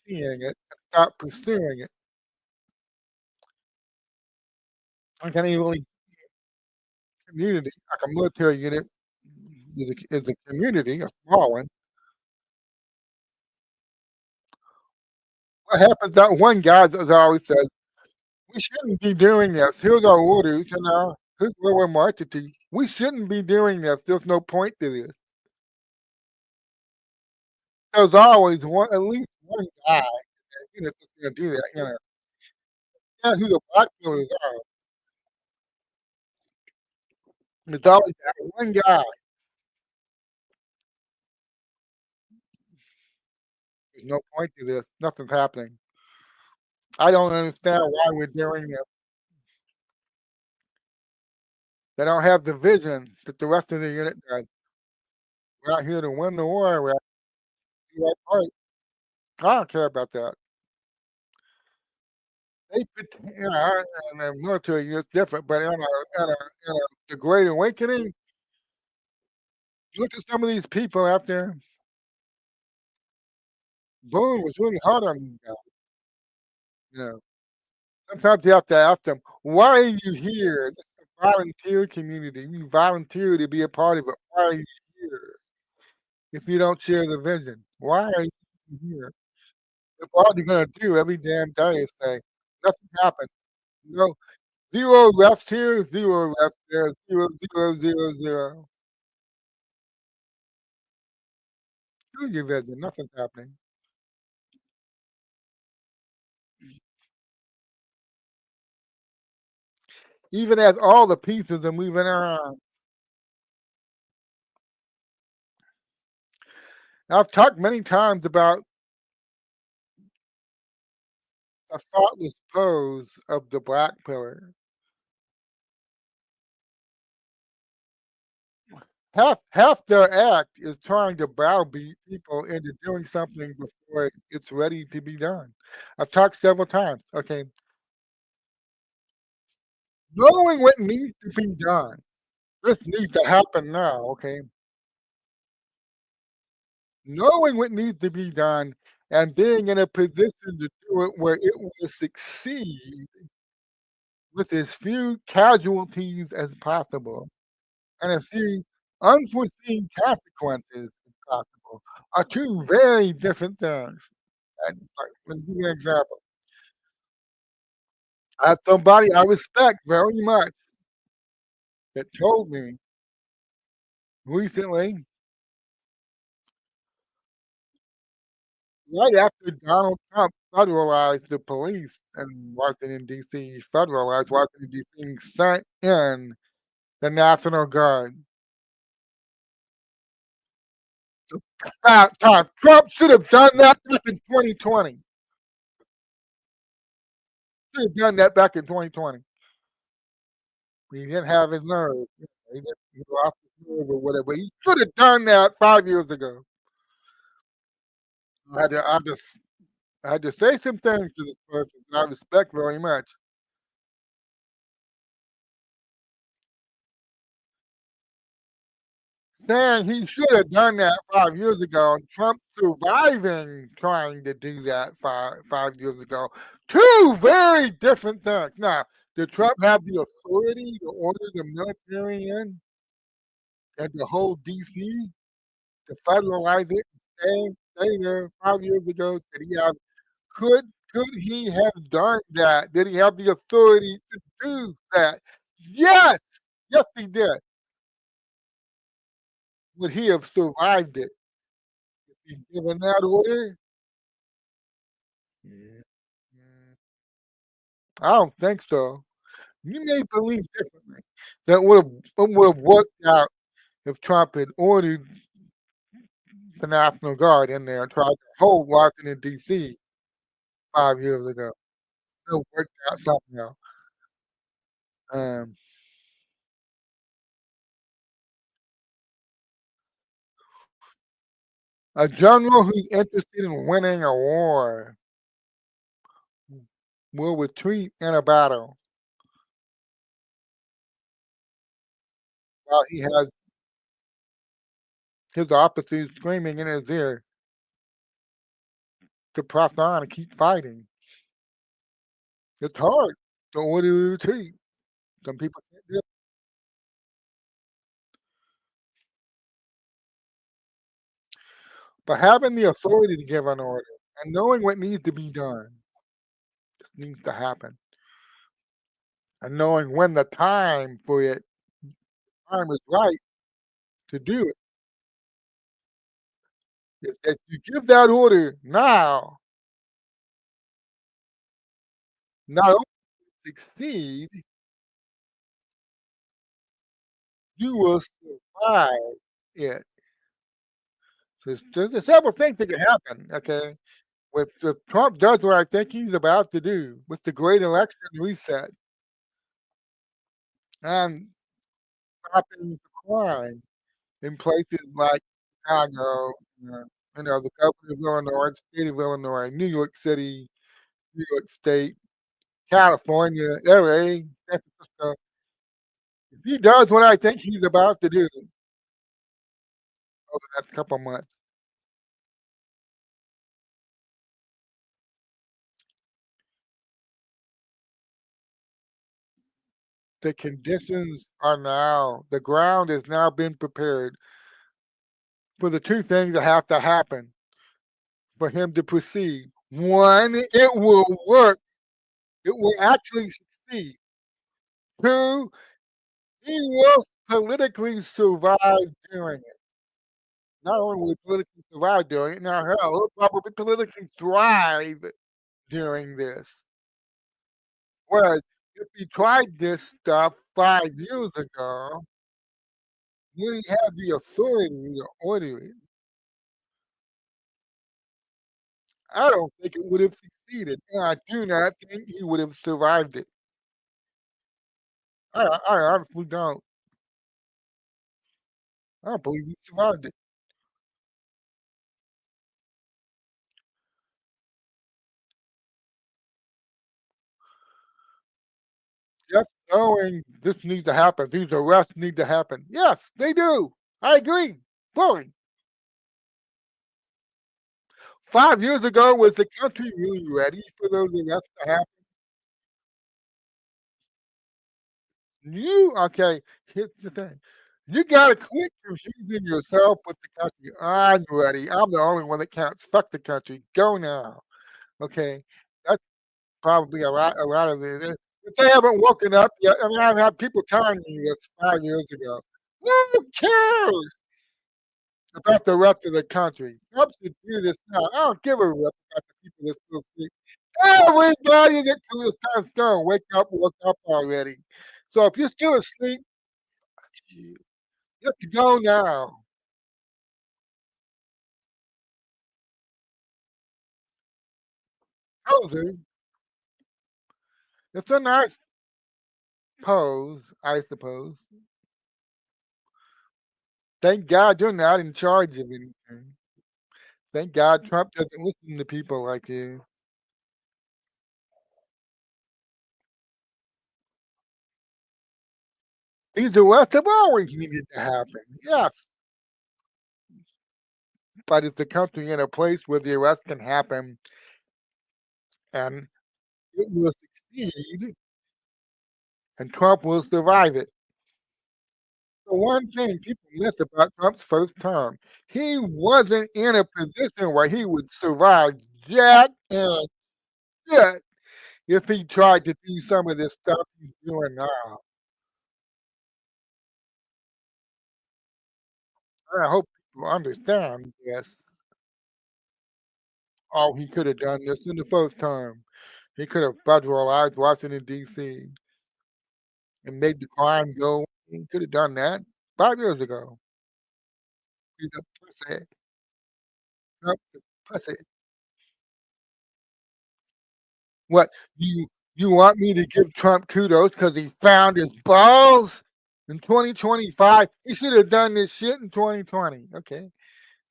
seeing it and stop pursuing it. Like any really community, like a military unit is a community, a small one. What happens, that one guy that always says, "We shouldn't be doing this. Here's our orders, here's where we're marching to. We shouldn't be doing this. There's no point to this." There's always at least one guy that's gonna do that, Not who the black pillars are. There's always that one guy. There's no point to this. Nothing's happening. I don't understand why we're doing this. They don't have the vision that the rest of the unit does. We're not here to win the war. We're out to do our part. I don't care about that. They put, and the military is different, but in the Great Awakening, look at some of these people out there. Boom was really hard on these guys. You know, sometimes you have to ask them, "Why are you here?" This is a volunteer community. You volunteer to be a part of it. Why are you here if you don't share the vision? Why are you here? If all you're gonna do every damn day is say, "Nothing happened." No, 0 left here, 0 left there, 0, 0, 0, 0. Do your vision. Nothing's happening. Even as all the pieces are moving around. I've talked many times about a thoughtless pose of the black pillar. half their act is trying to browbeat people into doing something before it's ready to be done. I've talked several times, okay? Knowing what needs to be done, this needs to happen now, okay? Knowing what needs to be done and being in a position to do it where it will succeed with as few casualties as possible and as few unforeseen consequences as possible are two very different things. And let me give you an example. I have somebody I respect very much that told me recently, right after Donald Trump federalized the police in Washington, D.C., federalized Washington, D.C., and sent in the National Guard. Trump should have done that back in 2020. Should have done that back in 2020. He didn't have his nerve. He lost his nerve or whatever. He should have done that 5 years ago. I just I had to say some things to this person that I respect very much. Saying he should have done that 5 years ago, and Trump surviving trying to do that five years ago. Two very different things. Now, did Trump have the authority to order the military in and to hold DC to federalize it and stay there 5 years ago? Could could he have done that? Did he have the authority to do that? Yes! Yes, he did. Would he have survived it? If he'd given that order? Yeah. Mm, I don't think so. You may believe differently. That would have worked out if Trump had ordered the National Guard in there and tried to hold Washington D.C. 5 years ago. It worked out somehow. Um, a general who's interested in winning a war will retreat in a battle while he has his officers screaming in his ear to press on and keep fighting. It's hard to order a retreat. Some people can't do it. But having the authority to give an order and knowing what needs to be done just needs to happen. And knowing when the time is right to do it. If you give that order now, not only succeed, you will survive it. There's several things that can happen, okay? If Trump does what I think he's about to do with the great election reset and stopping the crime in places like Chicago, the governor of Illinois, the state of Illinois, New York City, New York State, California, LA, San Francisco. If he does what I think he's about to do over the next couple of months, the ground has now been prepared for the two things that have to happen for him to proceed. One, it will work. It will actually succeed. Two, he will politically survive doing it. Not only will he politically survive doing it, now hell, he'll probably politically thrive doing this. Whereas if he tried this stuff 5 years ago, would he have the authority to order it? I don't think it would have succeeded, and I do not think he would have survived it. I honestly don't. I don't believe he survived it. Just knowing this needs to happen, these arrests need to happen. Yes, they do. I agree fully. 5 years ago, was the country really ready for those arrests to happen? Okay, here's the thing. You gotta quit confusing yourself with the country. I'm ready. I'm the only one that counts. Fuck the country. Go now. Okay? That's probably a lot of it. If they haven't woken up yet, I mean, I've had people telling me this 5 years ago. Who cares about the rest of the country? Trump should do this now. I don't give a rip about the people that still sleep. Everybody that still is going, wake up already. So if you're still asleep, you just go now. Cozy. It's a nice pose, I suppose. Thank God you're not in charge of anything. Thank God Trump doesn't listen to people like you. These arrests have always needed to happen. Yes. But is the country in a place where the arrest can happen and it will succeed and Trump will survive it? The one thing people miss about Trump's first term, he wasn't in a position where he would survive jack and shit if he tried to do some of this stuff he's doing now. I hope people understand this. Oh, he could have done this in the first term. He could have federalized Washington, D.C. and made the crime go. He could have done that 5 years ago. He's a pussy. Trump's a pussy. What, you want me to give Trump kudos because he found his balls in 2025? He should have done this shit in 2020. Okay,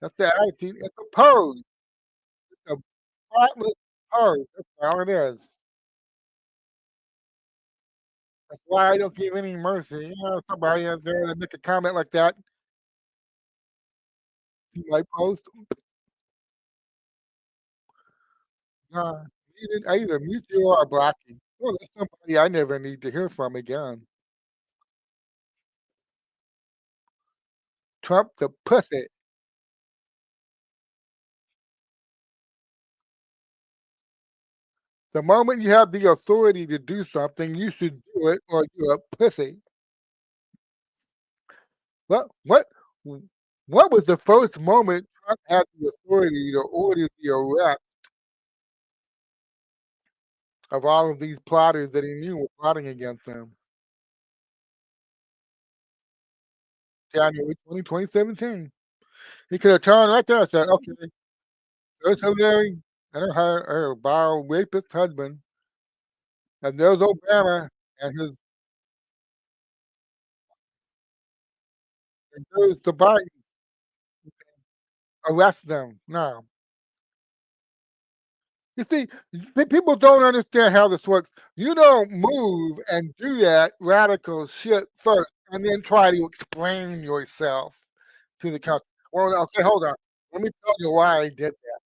that's the attitude. It's a pose. It's a pointless pose. That's all it is. That's why I don't give any mercy. You know, somebody out there to make a comment like that, he might post, I either mute you or block you. Well, that's somebody I never need to hear from again. Trump the pussy. The moment you have the authority to do something, you should do it or you're a pussy. What what was the first moment Trump had the authority to order the arrest of all of these plotters that he knew were plotting against him? January 2017. He could have turned right there and said, "Okay, there's Hillary and her vile rapist husband, and there's Obama and his and there's the Biden. Arrest them now." You see, people don't understand how this works. You don't move and do that radical shit first and then try to explain yourself to the country. Well, okay, hold on. Let me tell you why I did that.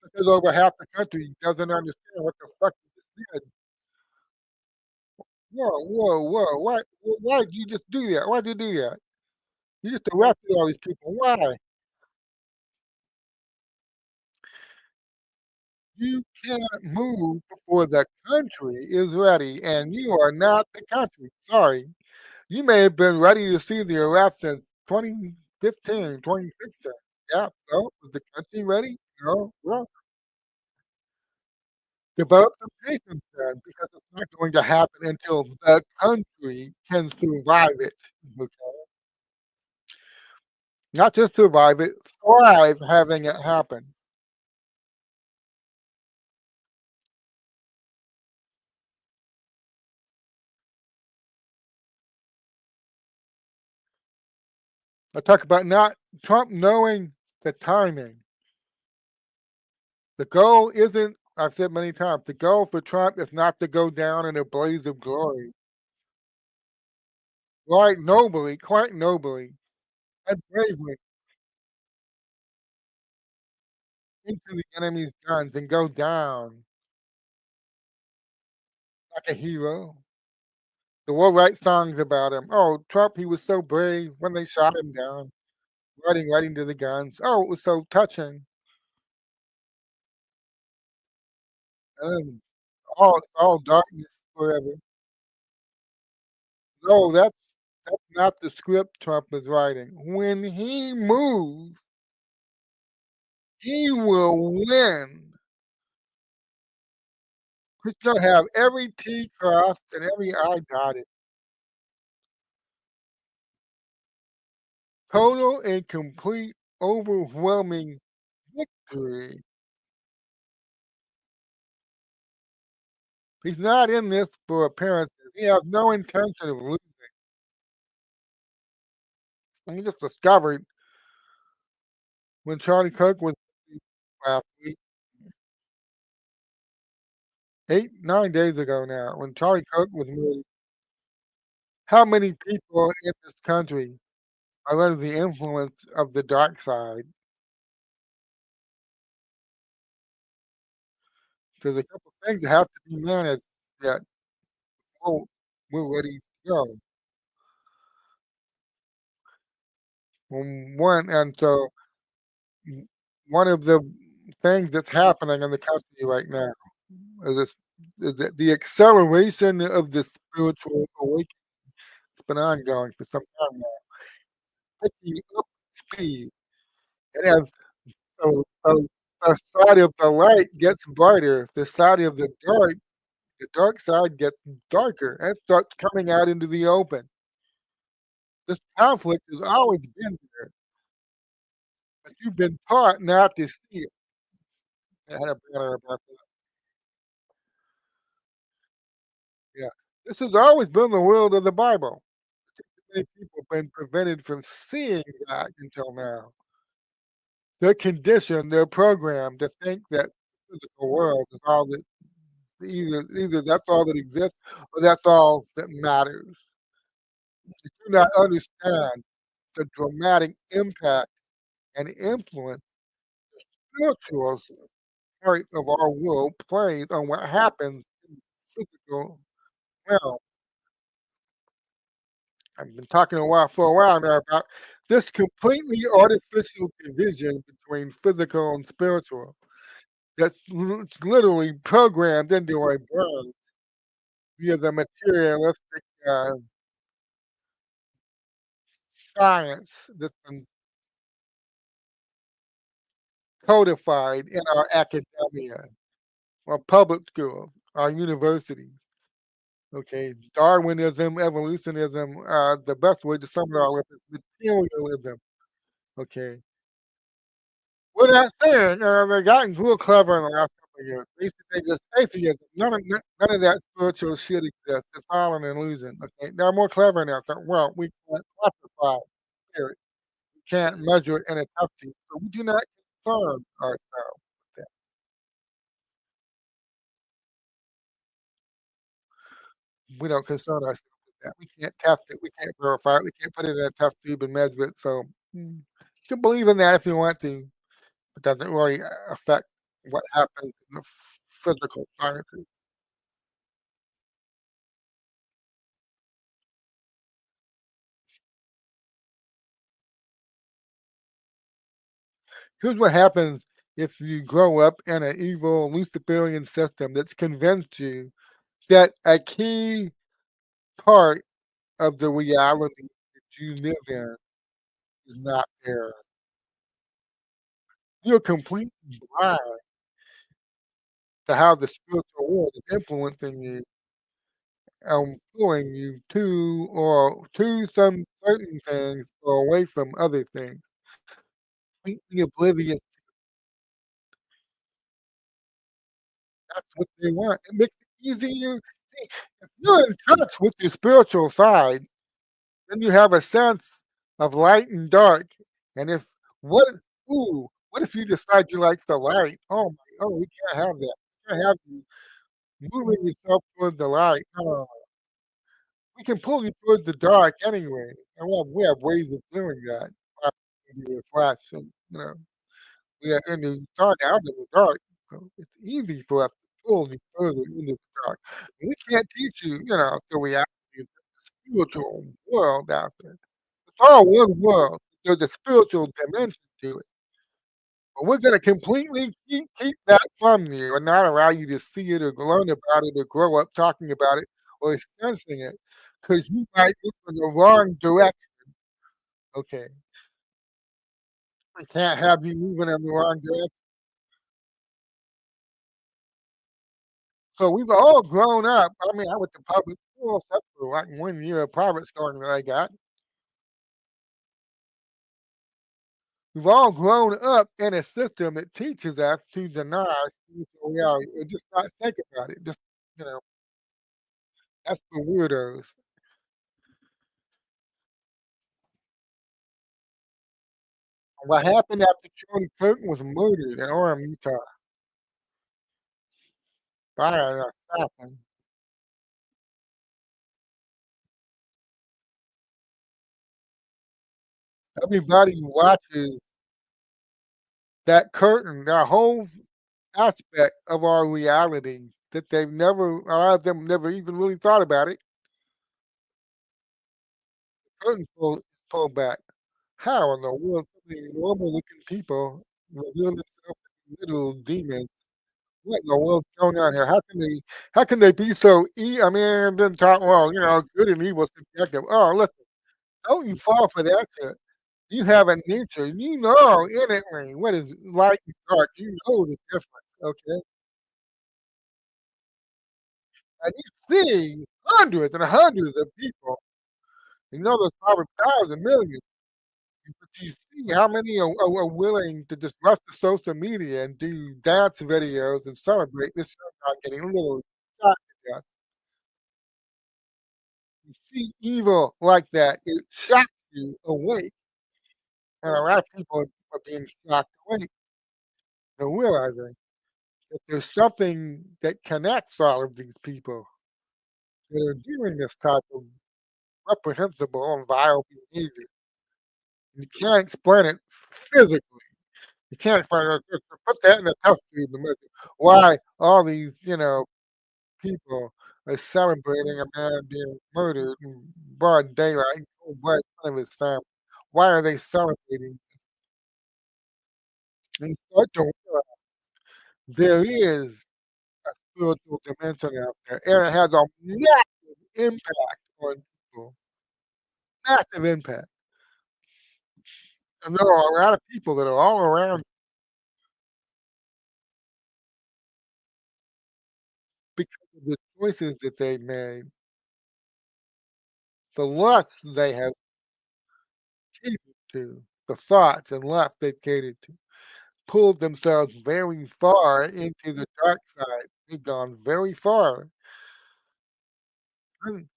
Because over half the country doesn't understand what the fuck you just did. Whoa, whoa, whoa. Why did you just do that? Why'd you do that? You just arrested all these people. Why? You can't move before the country is ready, and you are not the country. Sorry. You may have been ready to see the arrest since 2015, 2016. Yeah, so was the country ready? No. Well, develop some patience then, because it's not going to happen until the country can survive it. Okay? Not just survive it, thrive having it happen. I talk about not Trump knowing the timing. The goal isn't, I've said many times, the goal for Trump is not to go down in a blaze of glory. Quite nobly, and bravely into the enemy's guns and go down like a hero. The war write songs about him. Oh, Trump, he was so brave when they shot him down, running right into the guns. Oh, it was so touching. And all darkness forever. No, that's not the script Trump is writing. When he moves, he will win. He's gonna have every T crossed and every I dotted. Total and complete overwhelming victory. He's not in this for appearances. He has no intention of losing. And he just discovered when Charlie Kirk was last week, 8, 9 days ago now, when Charlie Kirk was murdered, how many people in this country are under the influence of the dark side. There's a couple things that have to be managed that before we're ready to go. One and so w one of the things that's happening in the country right now is this is the acceleration of the spiritual awakening. It's been ongoing for some time now, picking up speed. And as the side of the light gets brighter, the dark side gets darker and starts coming out into the open. This conflict has always been there, but you've been taught not to see it. I had a banner about that. Yeah. This has always been the world of the Bible. Many people have been prevented from seeing that until now. They're conditioned, they're programmed to think that the physical world is all that either that's all that exists or that's all that matters. They do not understand the dramatic impact and influence spiritual part of our world plays on what happens in the physical realm. I've been talking for a while now about this completely artificial division between physical and spiritual that's it's literally programmed into our brains via the materialistic science that's been codified in our academia, our public schools, our universities. Okay, Darwinism, evolutionism, the best way to sum it all up is materialism. Okay, we're not saying they've gotten real clever in the last couple of years. They used to say just atheism. None of that spiritual shit exists. It's all an illusion. Okay, they're more clever now. So, well, we can't quantify spirit. We can't measure it in a testing, so we do not concern ourselves with that. We don't concern ourselves with that. We can't test it. We can't verify it. We can't put it in a test tube and measure it. So, you can believe in that if you want to. It doesn't really affect what happens in the physical sciences. Here's what happens if you grow up in an evil Luciferian system that's convinced you that a key part of the reality that you live in is not there. You're completely blind to how the spiritual world is influencing you and pulling you to some certain things or away from other things. Completely oblivious. That's what they want. It makes it easier. See, if you're in touch with your spiritual side, then you have a sense of light and dark, and if what what if you decide you like the light? Oh my we can't have that. We can't have you moving yourself towards the light. No, we can pull you towards the dark anyway, and we have ways of doing that. With flats and, and you start out in the dark, so it's easy for us to pull you further into the dark. We can't teach you, the reality of the spiritual world out there. It's all one world. There's a spiritual dimension to it. But we're gonna completely keep that from you and not allow you to see it or learn about it or grow up talking about it or sensing it, because you might move in the wrong direction. Okay. We can't have you moving in the wrong direction. So we've all grown up. I mean, I went to public school except for like 1 year of private schooling that I got. We've all grown up in a system that teaches us to deny spiritual reality and just not think about it. Just, you know, that's for weirdos. What happened after Charlie Kirk was murdered in Orem, Utah by an assassin? Everybody watches that curtain, that whole aspect of our reality that they've never, a lot of them never even really thought about it. Curtain pulled back. How in the world so many normal looking people reveal themselves as little demons? What in the world's going on here? How can they be so I mean, I've been taught, well, good and evil is subjective. Oh, listen, don't you fall for that shit. You have a nature. You know innately what is light and dark. You know the difference, okay? And you see hundreds and hundreds of people. You know there's probably thousands, millions. But you see how many are willing to just rush to social media and do dance videos and celebrate this child getting a little shot to death. You see evil like that, it shocks you awake, and a lot of people are being shocked awake and realizing that there's something that connects all of these people that are doing this type of reprehensible and vile behavior. You can't explain it physically. You can't explain it. Just put that in a test tube and measure why all these, people are celebrating a man being murdered in broad daylight in cold blood in front of his family. Why are they celebrating? And you start to realize there is a spiritual dimension out there, and it has a massive impact on people, massive impact. And there are a lot of people that are all around because of the choices that they made, the lusts they have catered to, the thoughts and lusts they catered to. Pulled themselves very far into the dark side. They've gone very far. And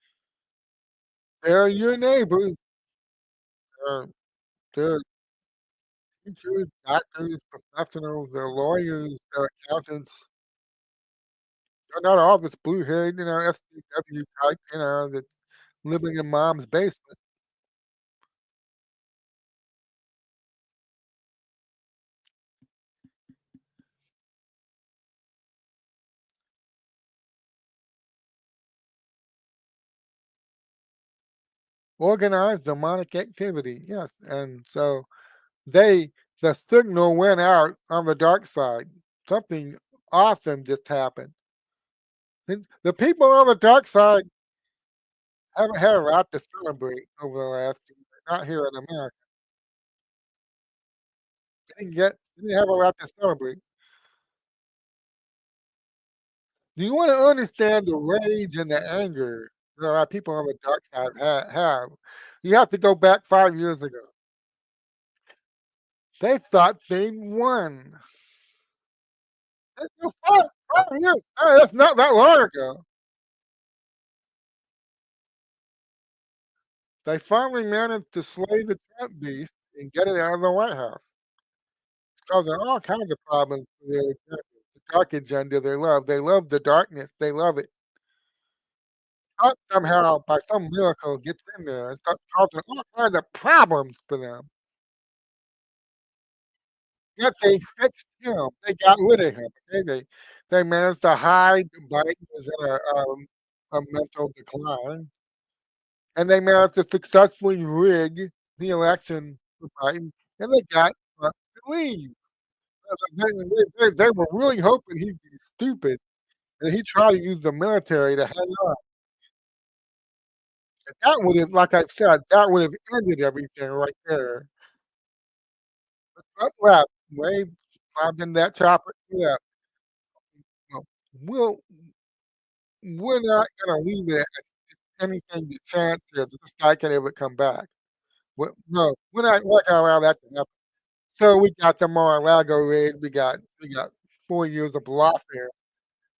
they're your neighbors. Uh, they're teachers, doctors, professionals, they're lawyers, they're accountants. They're not all this blue-haired, SJW type, that's living in mom's basement. Organized demonic activity, yes. And so they the signal went out on the dark side. Something awesome just happened. And the people on the dark side haven't had a lot to celebrate over the last year, not here in America. They didn't have a lot to celebrate. Do you wanna understand the rage and the anger that a lot of people on the dark side have? You have to go back 5 years ago. They thought they won. That's just 5 years. Hey, that's not that long ago. They finally managed to slay the Trump beast and get it out of the White House. It's causing all kinds of problems for the agenda, the dark agenda they love. They love the darkness. They love it. Trump somehow, by some miracle, gets in there and starts causing all kinds of problems for them. Yet they fixed him. They got rid of him. Okay, they managed to hide Biden was in a mental decline, and they managed to successfully rig the election for Biden, and they got Trump to leave. They were really hoping he'd be stupid, and he tried to use the military to hang on. And that would have, like I said, that would have ended everything right there. But Trump left. Way climbed in that chopper. Yeah, no, we'll we're not gonna leave it at anything to chance here that this guy can ever come back. No, we're not gonna allow that to happen. So we got the Mar-a-Lago raid. We got 4 years of lawfare.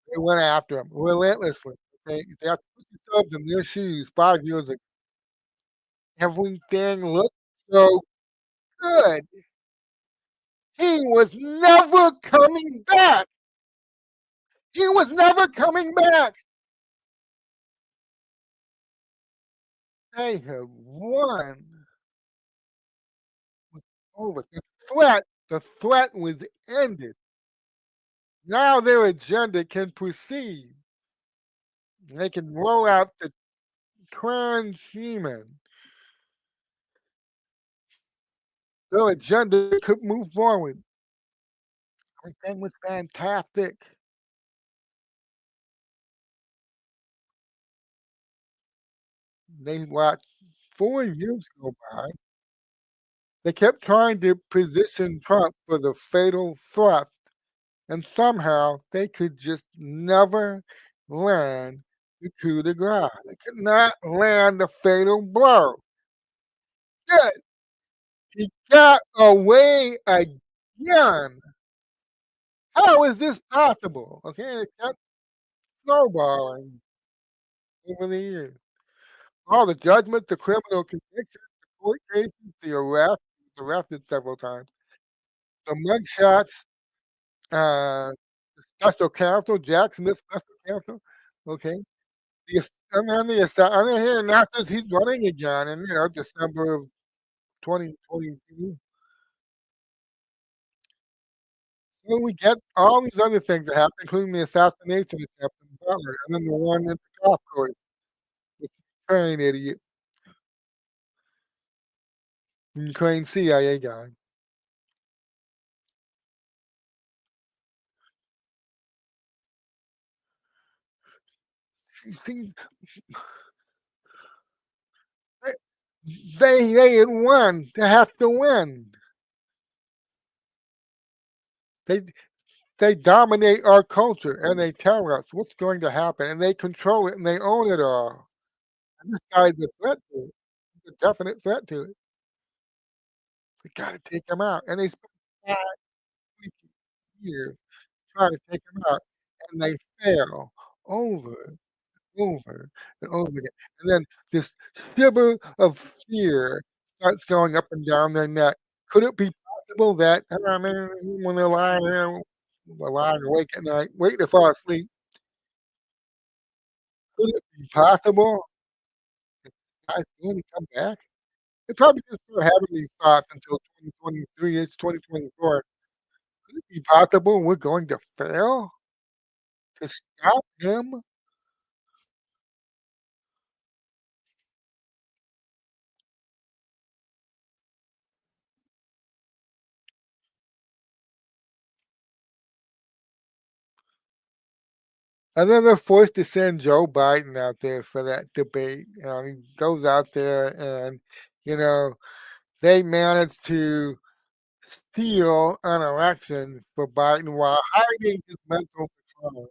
They went after him relentlessly. They have to put themselves in their shoes 5 years ago. Everything looked so good. He was never coming back. He was never coming back. They have won. Over. The threat was ended. Now their agenda can proceed. They can roll out the transhuman. Their agenda could move forward. Everything was fantastic. They watched 4 years go by. They kept trying to position Trump for the fatal thrust, and somehow they could just never land the coup de grace. They could not land the fatal blow. Good. He got away again. How is this possible? Okay, it kept snowballing over the years. All the judgments, the criminal convictions, the court cases, the arrest, he was arrested several times, the mugshots, the special counsel, Jack Smith special counsel, okay? And then he announces he's running again in, December of 2022. So we get all these other things that happened, including the assassination attempt in Butler, and then the one at the golf course with the Ukraine idiot, the Ukraine CIA guy. See, they had won. They have to win. They they dominate our culture and they tell us what's going to happen and they control it and they own it all. And this guy's a threat to it. He's a definite threat to it. They gotta take him out. And they spent 5 freaking years trying to take him out and they fail over over and over again. And then this shiver of fear starts going up and down their neck. Could it be possible that, I mean, when they're lying there, they're lying awake at night, waiting to fall asleep, could it be possible that this guy's going to come back? They probably just start having these thoughts until 2023, it's 2024. Could it be possible we're going to fail to stop him? And then they're forced to send Joe Biden out there for that debate. He goes out there and, you know, they managed to steal an election for Biden while hiding his mental decline.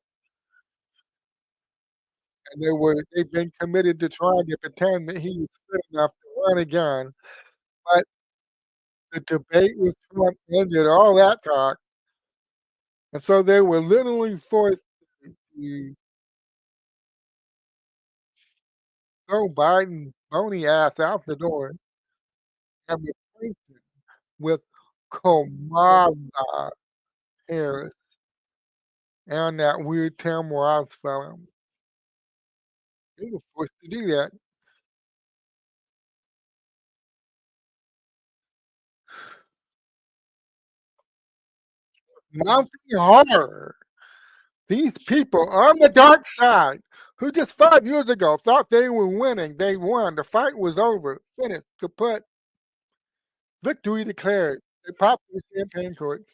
And they've been committed to trying to pretend that he was fit enough to run again. But the debate with Trump ended all that talk. And so they were literally forced to throw Biden's bony ass out the door and replace him with Kamala Harris and that weird Tim Walz fellow. They were forced to do that. Mounting horror. These people on the dark side who just 5 years ago thought they were winning, they won. The fight was over, finished, kaput, victory declared. They popped their champagne corks.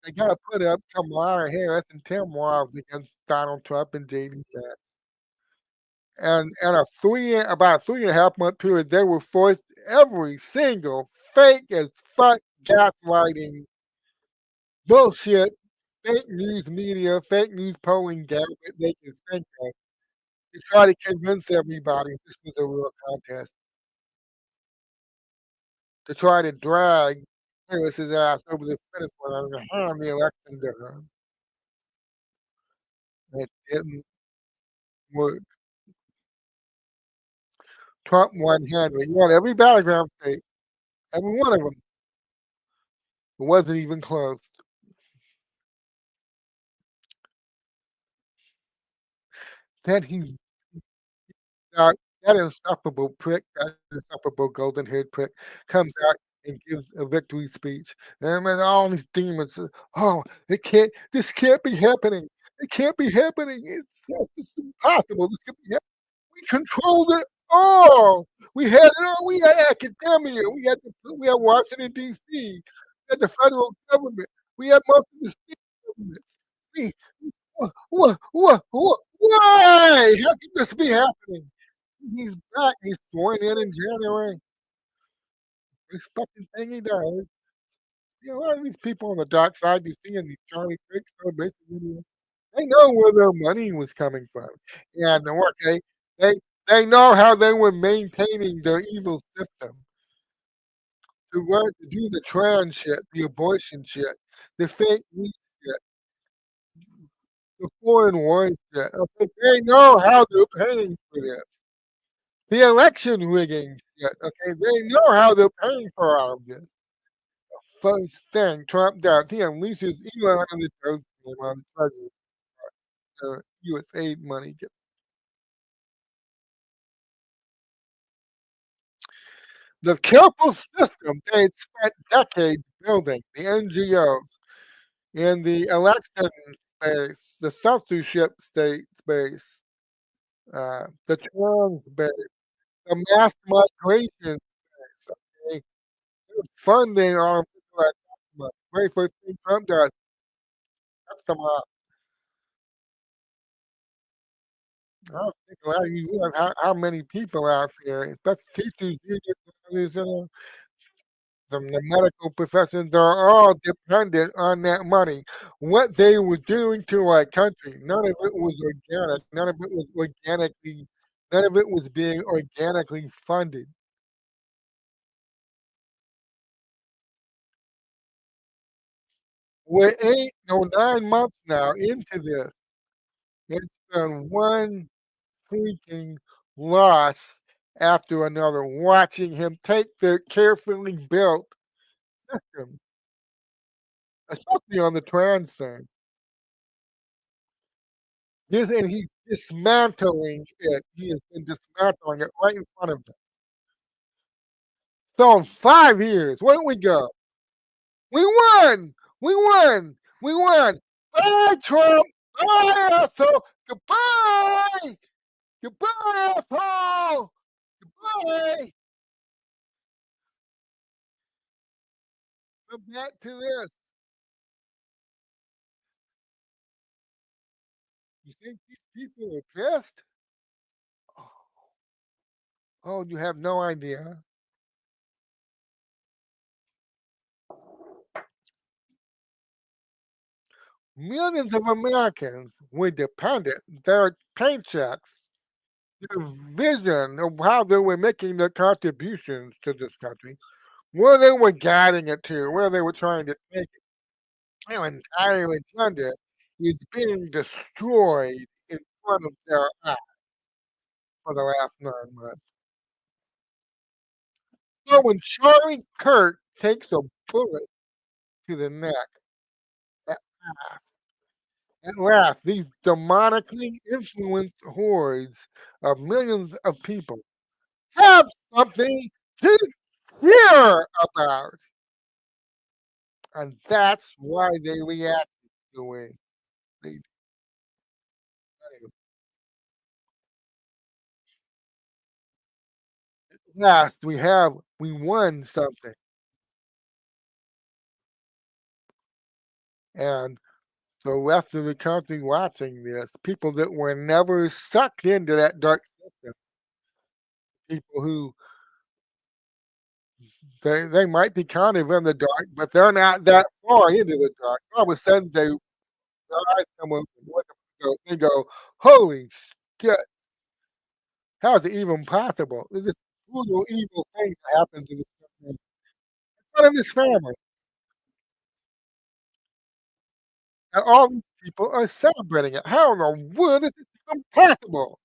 They got to put up Kamala Harris and Tim Walz against Donald Trump and JD Vance. And about a 3.5 month period, they were forced every single fake as fuck gaslighting bullshit, fake news media, fake news polling gambit they can think of to try to convince everybody this was a real contest, to try to drag Harris's ass over the finish line and hand the election to her. It didn't work. Trump won handily. He won every battleground state, every one of them. It wasn't even close. Then he uh, that insufferable prick, that insufferable golden haired prick comes out and gives a victory speech. And then all these demons, oh, this can't be happening. It can't be happening. It's impossible. This can't be happening. We controlled it all. We had it all. We had academia. We had Washington D.C. We had the federal government. We had most of the state governments. We, why? How can this be happening? He's back. He's sworn in January. This fucking thing he does. You know, a lot of these people on the dark side, you see in these Charlie Kirk celebration videos, they know where their money was coming from. And the work they they know how they were maintaining their evil system to do the trans shit, the abortion shit, the fake news shit, the foreign wars shit. Okay, they know how they're paying for this. The election rigging shit. Okay, they know how they're paying for all of this. First thing Trump does, he unleashes Elon on the dope game on the president. USAID money. The careful system they had spent decades building, the NGOs, in the election space, the censorship state space, the trans space, the mass migration space, okay, funding on people like that. Very first thing Trump does, cuts them off. I don't think a lot of you realize how many people out there, especially teachers, unions, and others, the medical professions are all dependent on that money. What they were doing to our country, none of it was organic. None of it was being organically funded. We're 8, no, 9 months now into this. It's been one freaking loss after another, watching him take the carefully built system, especially on the trans thing. And he's dismantling it. He has been dismantling it right in front of them. So in 5 years, where did we go? We won! We won! We won! Bye, Trump! Bye, asshole! Goodbye! Goodbye, asshole! Goodbye! Come back to this. You think these people are pissed? Oh, you have no idea. Millions of Americans were dependent, their paychecks, their vision of how they were making their contributions to this country, where they were guiding it to, where they were trying to take it, they were entirely funded is being destroyed in front of their eyes for the last 9 months. So when Charlie Kirk takes a bullet to the neck, at last, these demonically influenced hordes of millions of people have something to cheer about, and that's why they react the way they do. Last, we won something, and the rest of the country watching this, people that were never sucked into that dark system, people who they might be kind of in the dark, but they're not that far into the dark. All of a sudden, their eyes come open, they go, "Holy shit, how is it even possible? There's this brutal, evil thing that happened to this family in front of this family, and all these people are celebrating it. How in the world is this even possible?"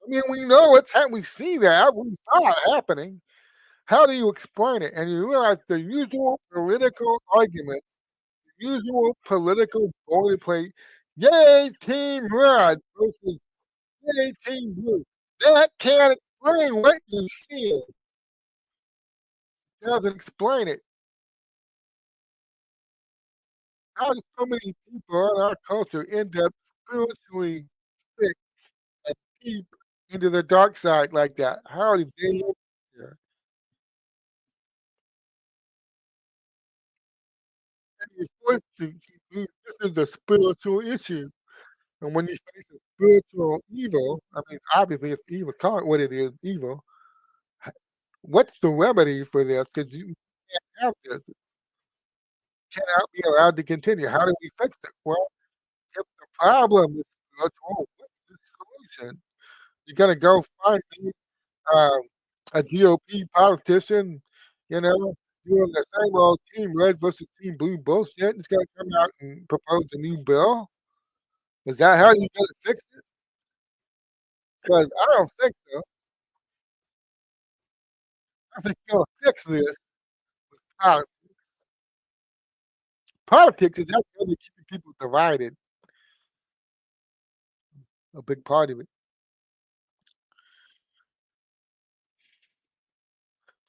I mean, we know we see that, we saw it happening. How do you explain it? And you realize the usual political argument, usual political boilerplate, "Yay, team red," versus "Yay, team blue." That can't explain what you see. Doesn't explain it. How do so many people in our culture end up spiritually sick and deep into the dark side like that? How did they get there? And you're forced to this is a spiritual issue. And when you face a spiritual evil, I mean, obviously it's evil, call it what it is, evil. H What's the remedy for this? Because you can't have this. It cannot be allowed to continue. How do we fix it? Well, if the problem is spiritual, what's the solution? You gotta go find me, um, a GOP politician, you know, doing the same old team red versus team blue bullshit. He's gonna come out and propose a new bill. Is that how you're gonna fix it? Because I don't think so. I think you're gonna fix this. Uh, Politics is actually keeping people divided, a big part of it.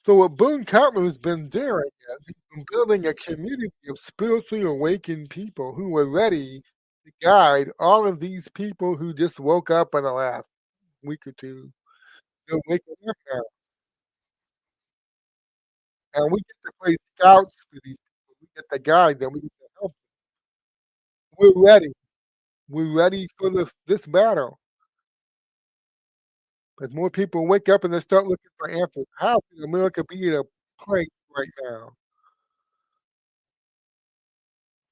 So what Boone Cutler has been doing is he's been building a community of spiritually awakened people who are ready to guide all of these people who just woke up in the last week or 2. They're waking up now, and we get to play scouts for these people. We get to guide them. We get to help. We're ready. We're ready for this battle. As more people wake up and they start looking for answers, how can America be in a place right now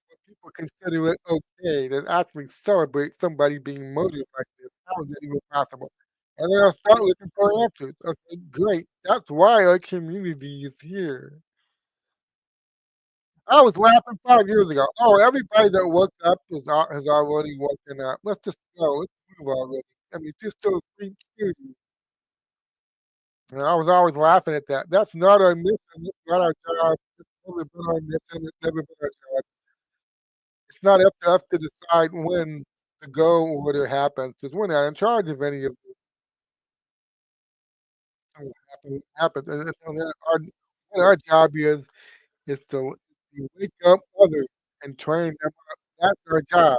where people consider it okay to actually celebrate somebody being murdered like this? How is that even possible? And they'll start looking for answers. Okay, great. That's why our community is here. I was laughing 5 years ago. Oh, everybody that woke up has already woken up. Let's just go. Let's move already. I mean, just those 3 students. And I was always laughing at that. That's not our mission, it's not our job, it's never been our mission, it's never been our job. It's not up to us to decide when the go order happens, 'cause we're not in charge of any of this happens, and then our job is to wake up others and train them up. That's our job,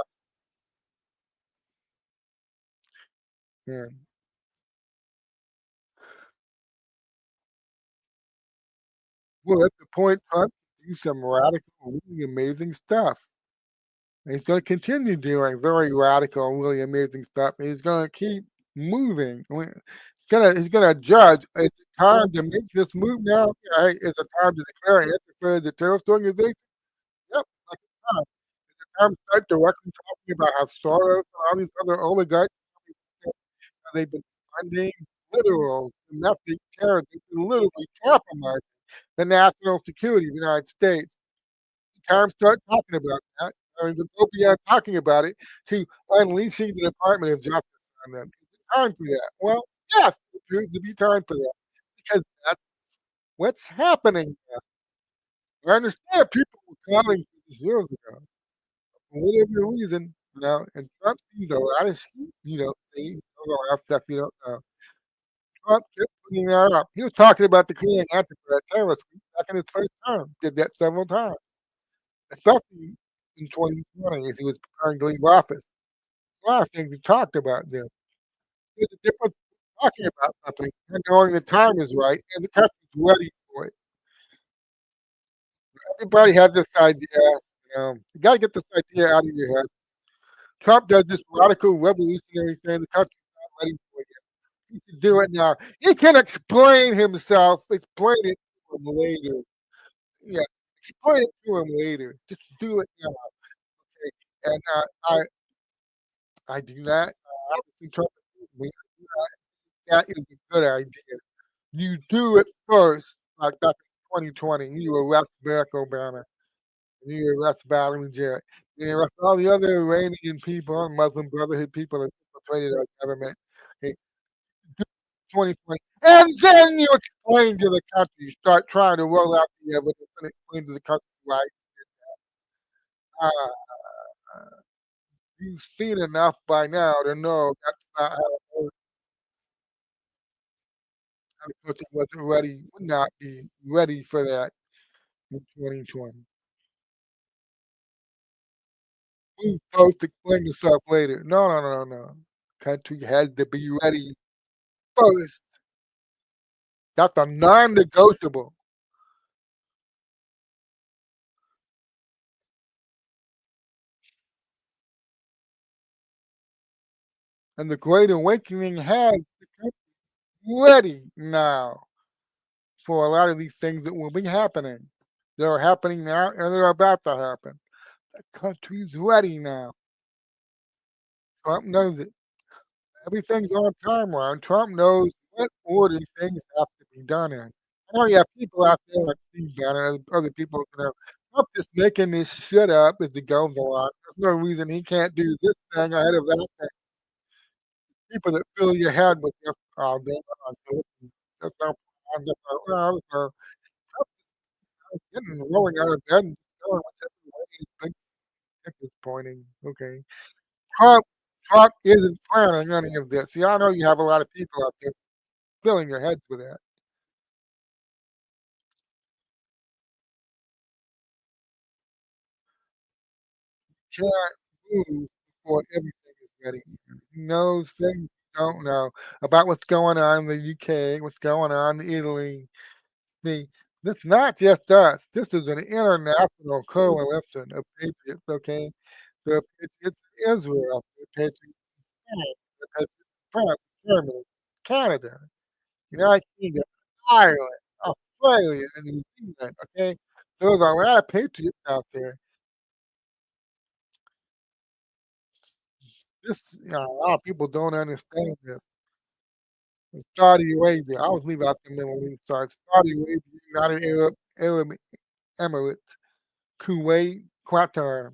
and we're at the point Trump can do some radical, really amazing stuff. And he's gonna continue doing very radical, really amazing stuff, and he's gonna keep moving. He's gonna judge, is it time to make this move now? Yeah, hey, is it time to declare an anti terrorist organization? Yep, like it's time. Is it time to start directly talking about how Soros and all these other oligarchs, how they've been funding literal domestic terror, they've been literally compromising the national security of the United States. Time to start talking about that. or to go beyond talking about it to unleashing the Department of Justice on them. Is it time for that? Well, yes, it appears to be time for that because that's what's happening now. I understand people were calling for this years ago. For whatever reason, and Trump sees a lot of shit, things, a lot of stuff you don't know. Trump kept bringing that up. He was talking about declaring anti-terrorist back in his first term, did that several times, especially in 2020 as he was preparing to leave office. A lot of things he talked about there. There's a difference talking about something and knowing the time is right and the country's ready for it. Everybody has this idea, you gotta get this idea out of your head. Trump does this radical revolutionary thing, the country's not ready for it yet. He should do it now. He can explain himself, explain it to him later. Yeah, explain it to him later. Just do it now, okay? And, I do not, obviously Trump agrees with me. I do not think that is a good idea. You do it first, like back in 2020, you arrest Barack Obama, and you arrest Valerie Jarrett, you arrest all the other Iranian people and Muslim Brotherhood people that infiltrated our government, okay, do 2020, and then you explain to the country, you start trying to roll out the evidence and explain to the country why uh, you've seen enough by now to know that's not how the country wasn't ready, would not be ready for that in 2020. We both explain yourself later. No, no, no, no. Country has to be ready first. That's a non-negotiable. And the Great Awakening has the country ready now for a lot of these things that will be happening. They're happening now and they're about to happen. The country's ready now. Trump knows it. Everything's on timeline. Trump knows what order things have to be done in. I know you have people out there like Steve Bannon and other people, Trump just making this shit up as it goes along. There's no reason he can't do this thing ahead of that thing. People that fill your head with this all day long. There's no I'm just like, well, Trump's getting rolling out of bed and going whichever way his big stick is pointing. Okay. Trump Trump isn't planning any of this. See, I know you have a lot of people out there filling your heads with that. Can't move before everything is ready. He knows things you don't know about what's going on in the UK, what's going on in Italy. See, this not just us. This is an international coalition of patriots, okay? The patriots in Israel, the patriots in France, the patriots in France, Germany, Canada, United Kingdom, Ireland, Australia, and New Zealand, okay? There's a lot of patriots out there. A lot of people don't understand this. Saudi Arabia, I always leave out the Middle East, sorry. Saudi Arabia, United Arab Emirates, Kuwait, Qatar.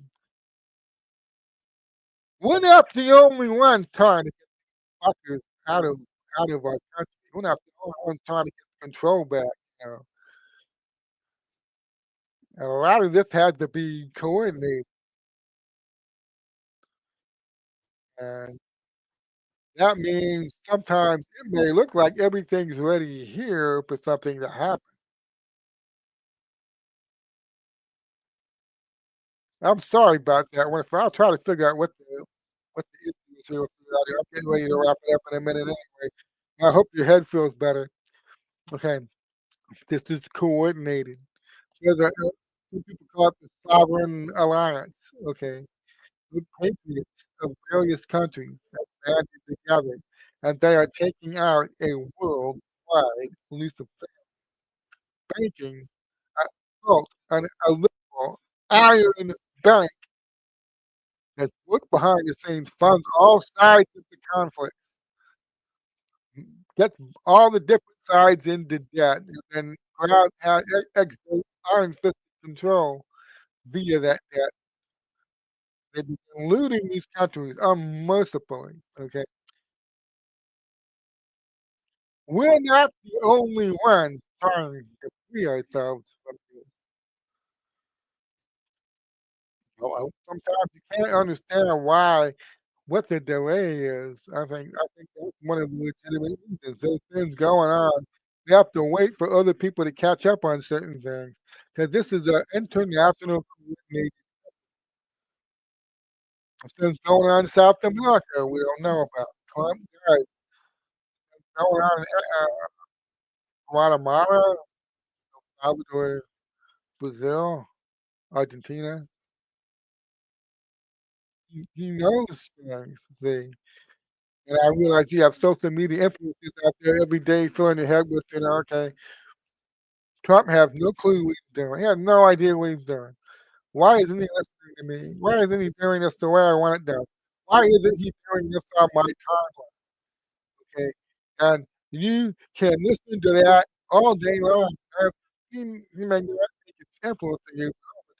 We're not the only ones trying to get fuckers out of our country. We're not the only ones trying to get control back, you know. And a lot of this had to be coordinated, and that means sometimes it may look like everything's ready here for something to happen. I'm sorry about that one. I'll try to figure out what the issue is here with you out here. I'm getting ready to wrap it up in a minute anyway. I hope your head feels better. Okay, this is coordinated. There's some people call it the sovereign alliance. Okay, the patriots of various countries have banded together, and they are taking out a worldwide, at least a banking, built an a literal iron bank that's worked behind the scenes, funds all sides of the conflict, gets all the different sides into debt, and then ground exerts iron fisted control via that debt. They've been looting these countries unmercifully, okay? We're not the only ones trying to free ourselves from this. Sometimes you can't understand why what the delay is. I think that's one of the legitimate reasons. There's things going on. We have to wait for other people to catch up on certain things because this is an international coordinated things going on in South America we don't know about. Trump, right, going on in Guatemala, Salvador, Brazil, Argentina. He knows things, see, and I realize you have social media influencers out there every day filling your head with, okay, Trump has no clue what he's doing. He has no idea what he's doing. Why isn't he listening to me? Why isn't he doing this the way I want it done? Why isn't he doing this on my timeline? Okay, and you can listen to that all day long. He may not think it's influencing you,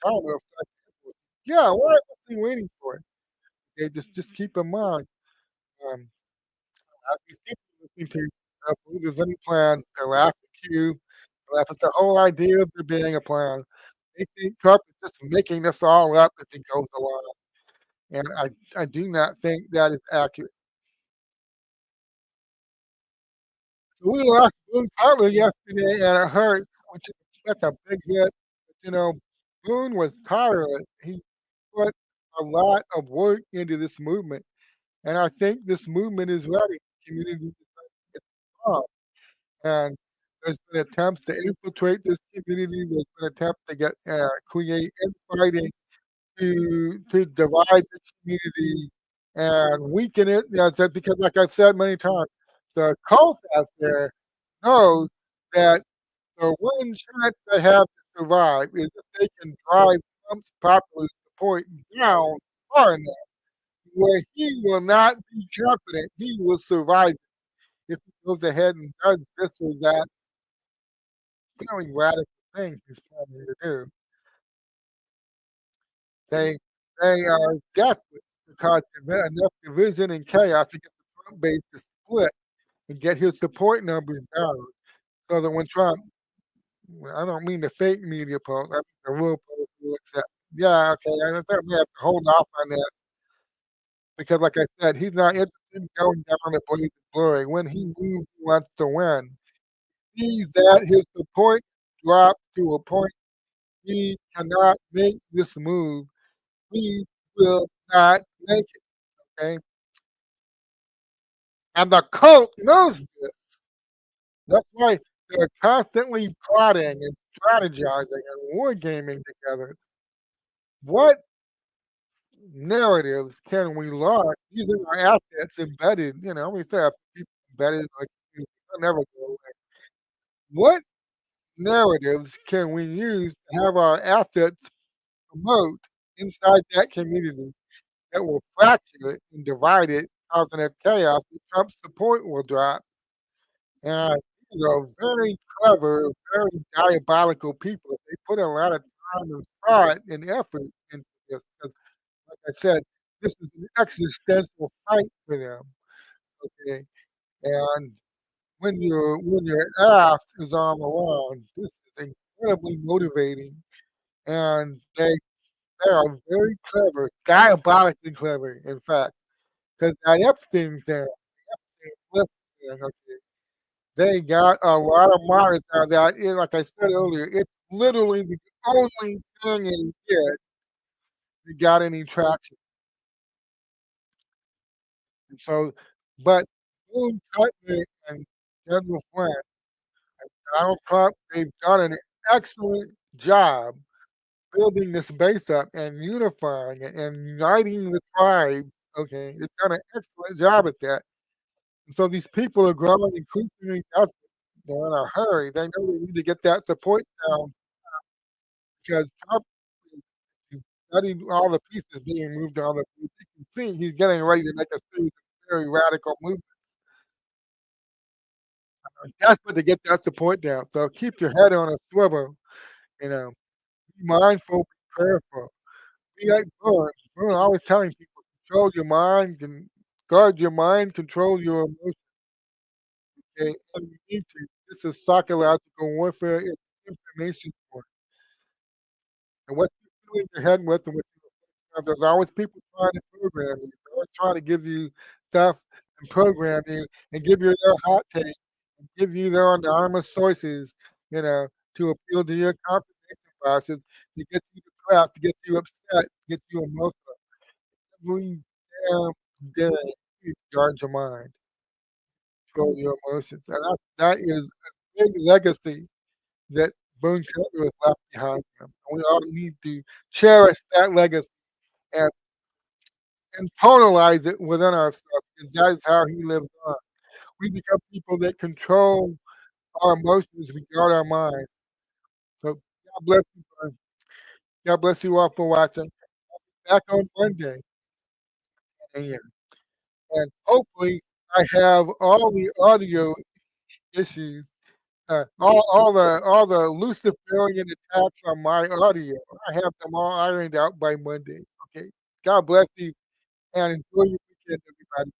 but over time it'll start to influence you. Yeah, why is he waiting for it? Okay, just keep in mind, um, these people listening to you, believe there's any plan, they laugh at you, they laugh at the whole idea of there being a plan. They think Trump is just making this all up as he goes along, and I do not think that is accurate. So we lost Boone Cutler yesterday, and it hurts, which is that's a big hit. But, Boone was tireless. He put a lot of work into this movement, and I think this movement is ready. Community is strong, and there's been attempts to infiltrate this community. There's been attempts to create infighting to divide the community and weaken it. Yeah, so because like I've said many times, the cult out there knows that the one chance they have to survive is if they can drive Trump's popular support down far enough where he will not be confident he will survive if he goes ahead and does this or that very radical thing he's planning to do. They they are desperate to cause enough division and chaos to get the Trump base to split and get his support numbers down so that when Trump I don't mean the fake media post, I mean the real post will accept. Yeah, okay, I think we have to hold off on that because like I said, he's not interested in going down a blazing glory. When he moves, he wants to win. Sees that his support drop to a point he cannot make this move, he will not make it, okay? And the cult knows this. That's why they're constantly plotting and strategizing and wargaming together. What narratives can we launch using our assets embedded? We still have people embedded like they'll never go away. What narratives can we use to have our assets promote inside that community that will fracture it and divide it, causing a chaos that Trump's support will drop? And these are very clever, very diabolical people. They put a lot of time and thought and effort into this 'cause like I said, this is an existential fight for them, okay? And when your ass is on the line, this is incredibly motivating, and they are very clever, diabolically clever, in fact, 'cause that Epstein thing, okay, they got a lot of monitors out there, and like I said earlier, it's literally the only thing in here that got any traction, and so but Boone Cutler and General Flynn and Donald Trump, they've done an excellent job building this base up and unifying it and uniting the tribes, okay? They've done an excellent job at that, and so these people are growing increasingly desperate. They're in a hurry. They know they need to get that support down because Trump is studying all the pieces being moved on the you can see he's getting ready to make a series of very radical movements. Desperate to get that support down. So keep your head on a swivel, you know, be mindful, be prayerful, be like Burns. Burns always telling people, "Control your mind and guard your mind, control your emotions, and you need to. This is psychological warfare, it's information war, and what you fill in your head with and what you there's always people trying to program you. They're always trying to give you stuff and program you and give you their hot take and give you their anonymous sources, you know, to appeal to your confirmation biases, to get you to clap, to get you upset, to get you emotional. Every damn day, you guard your mind, control your emotions, and that is a big legacy that Boone County has left behind him. And we all need to cherish that legacy and internalize it within ourselves, because that is how he lives on. We become people that control our emotions, we guard our mind. So God bless you, bud. God bless you all for watching. Back on Monday, and hopefully I have all the audio issues, all the Luciferian attacks on my audio. I have them all ironed out by Monday. Okay. God bless you and enjoy your weekend, everybody.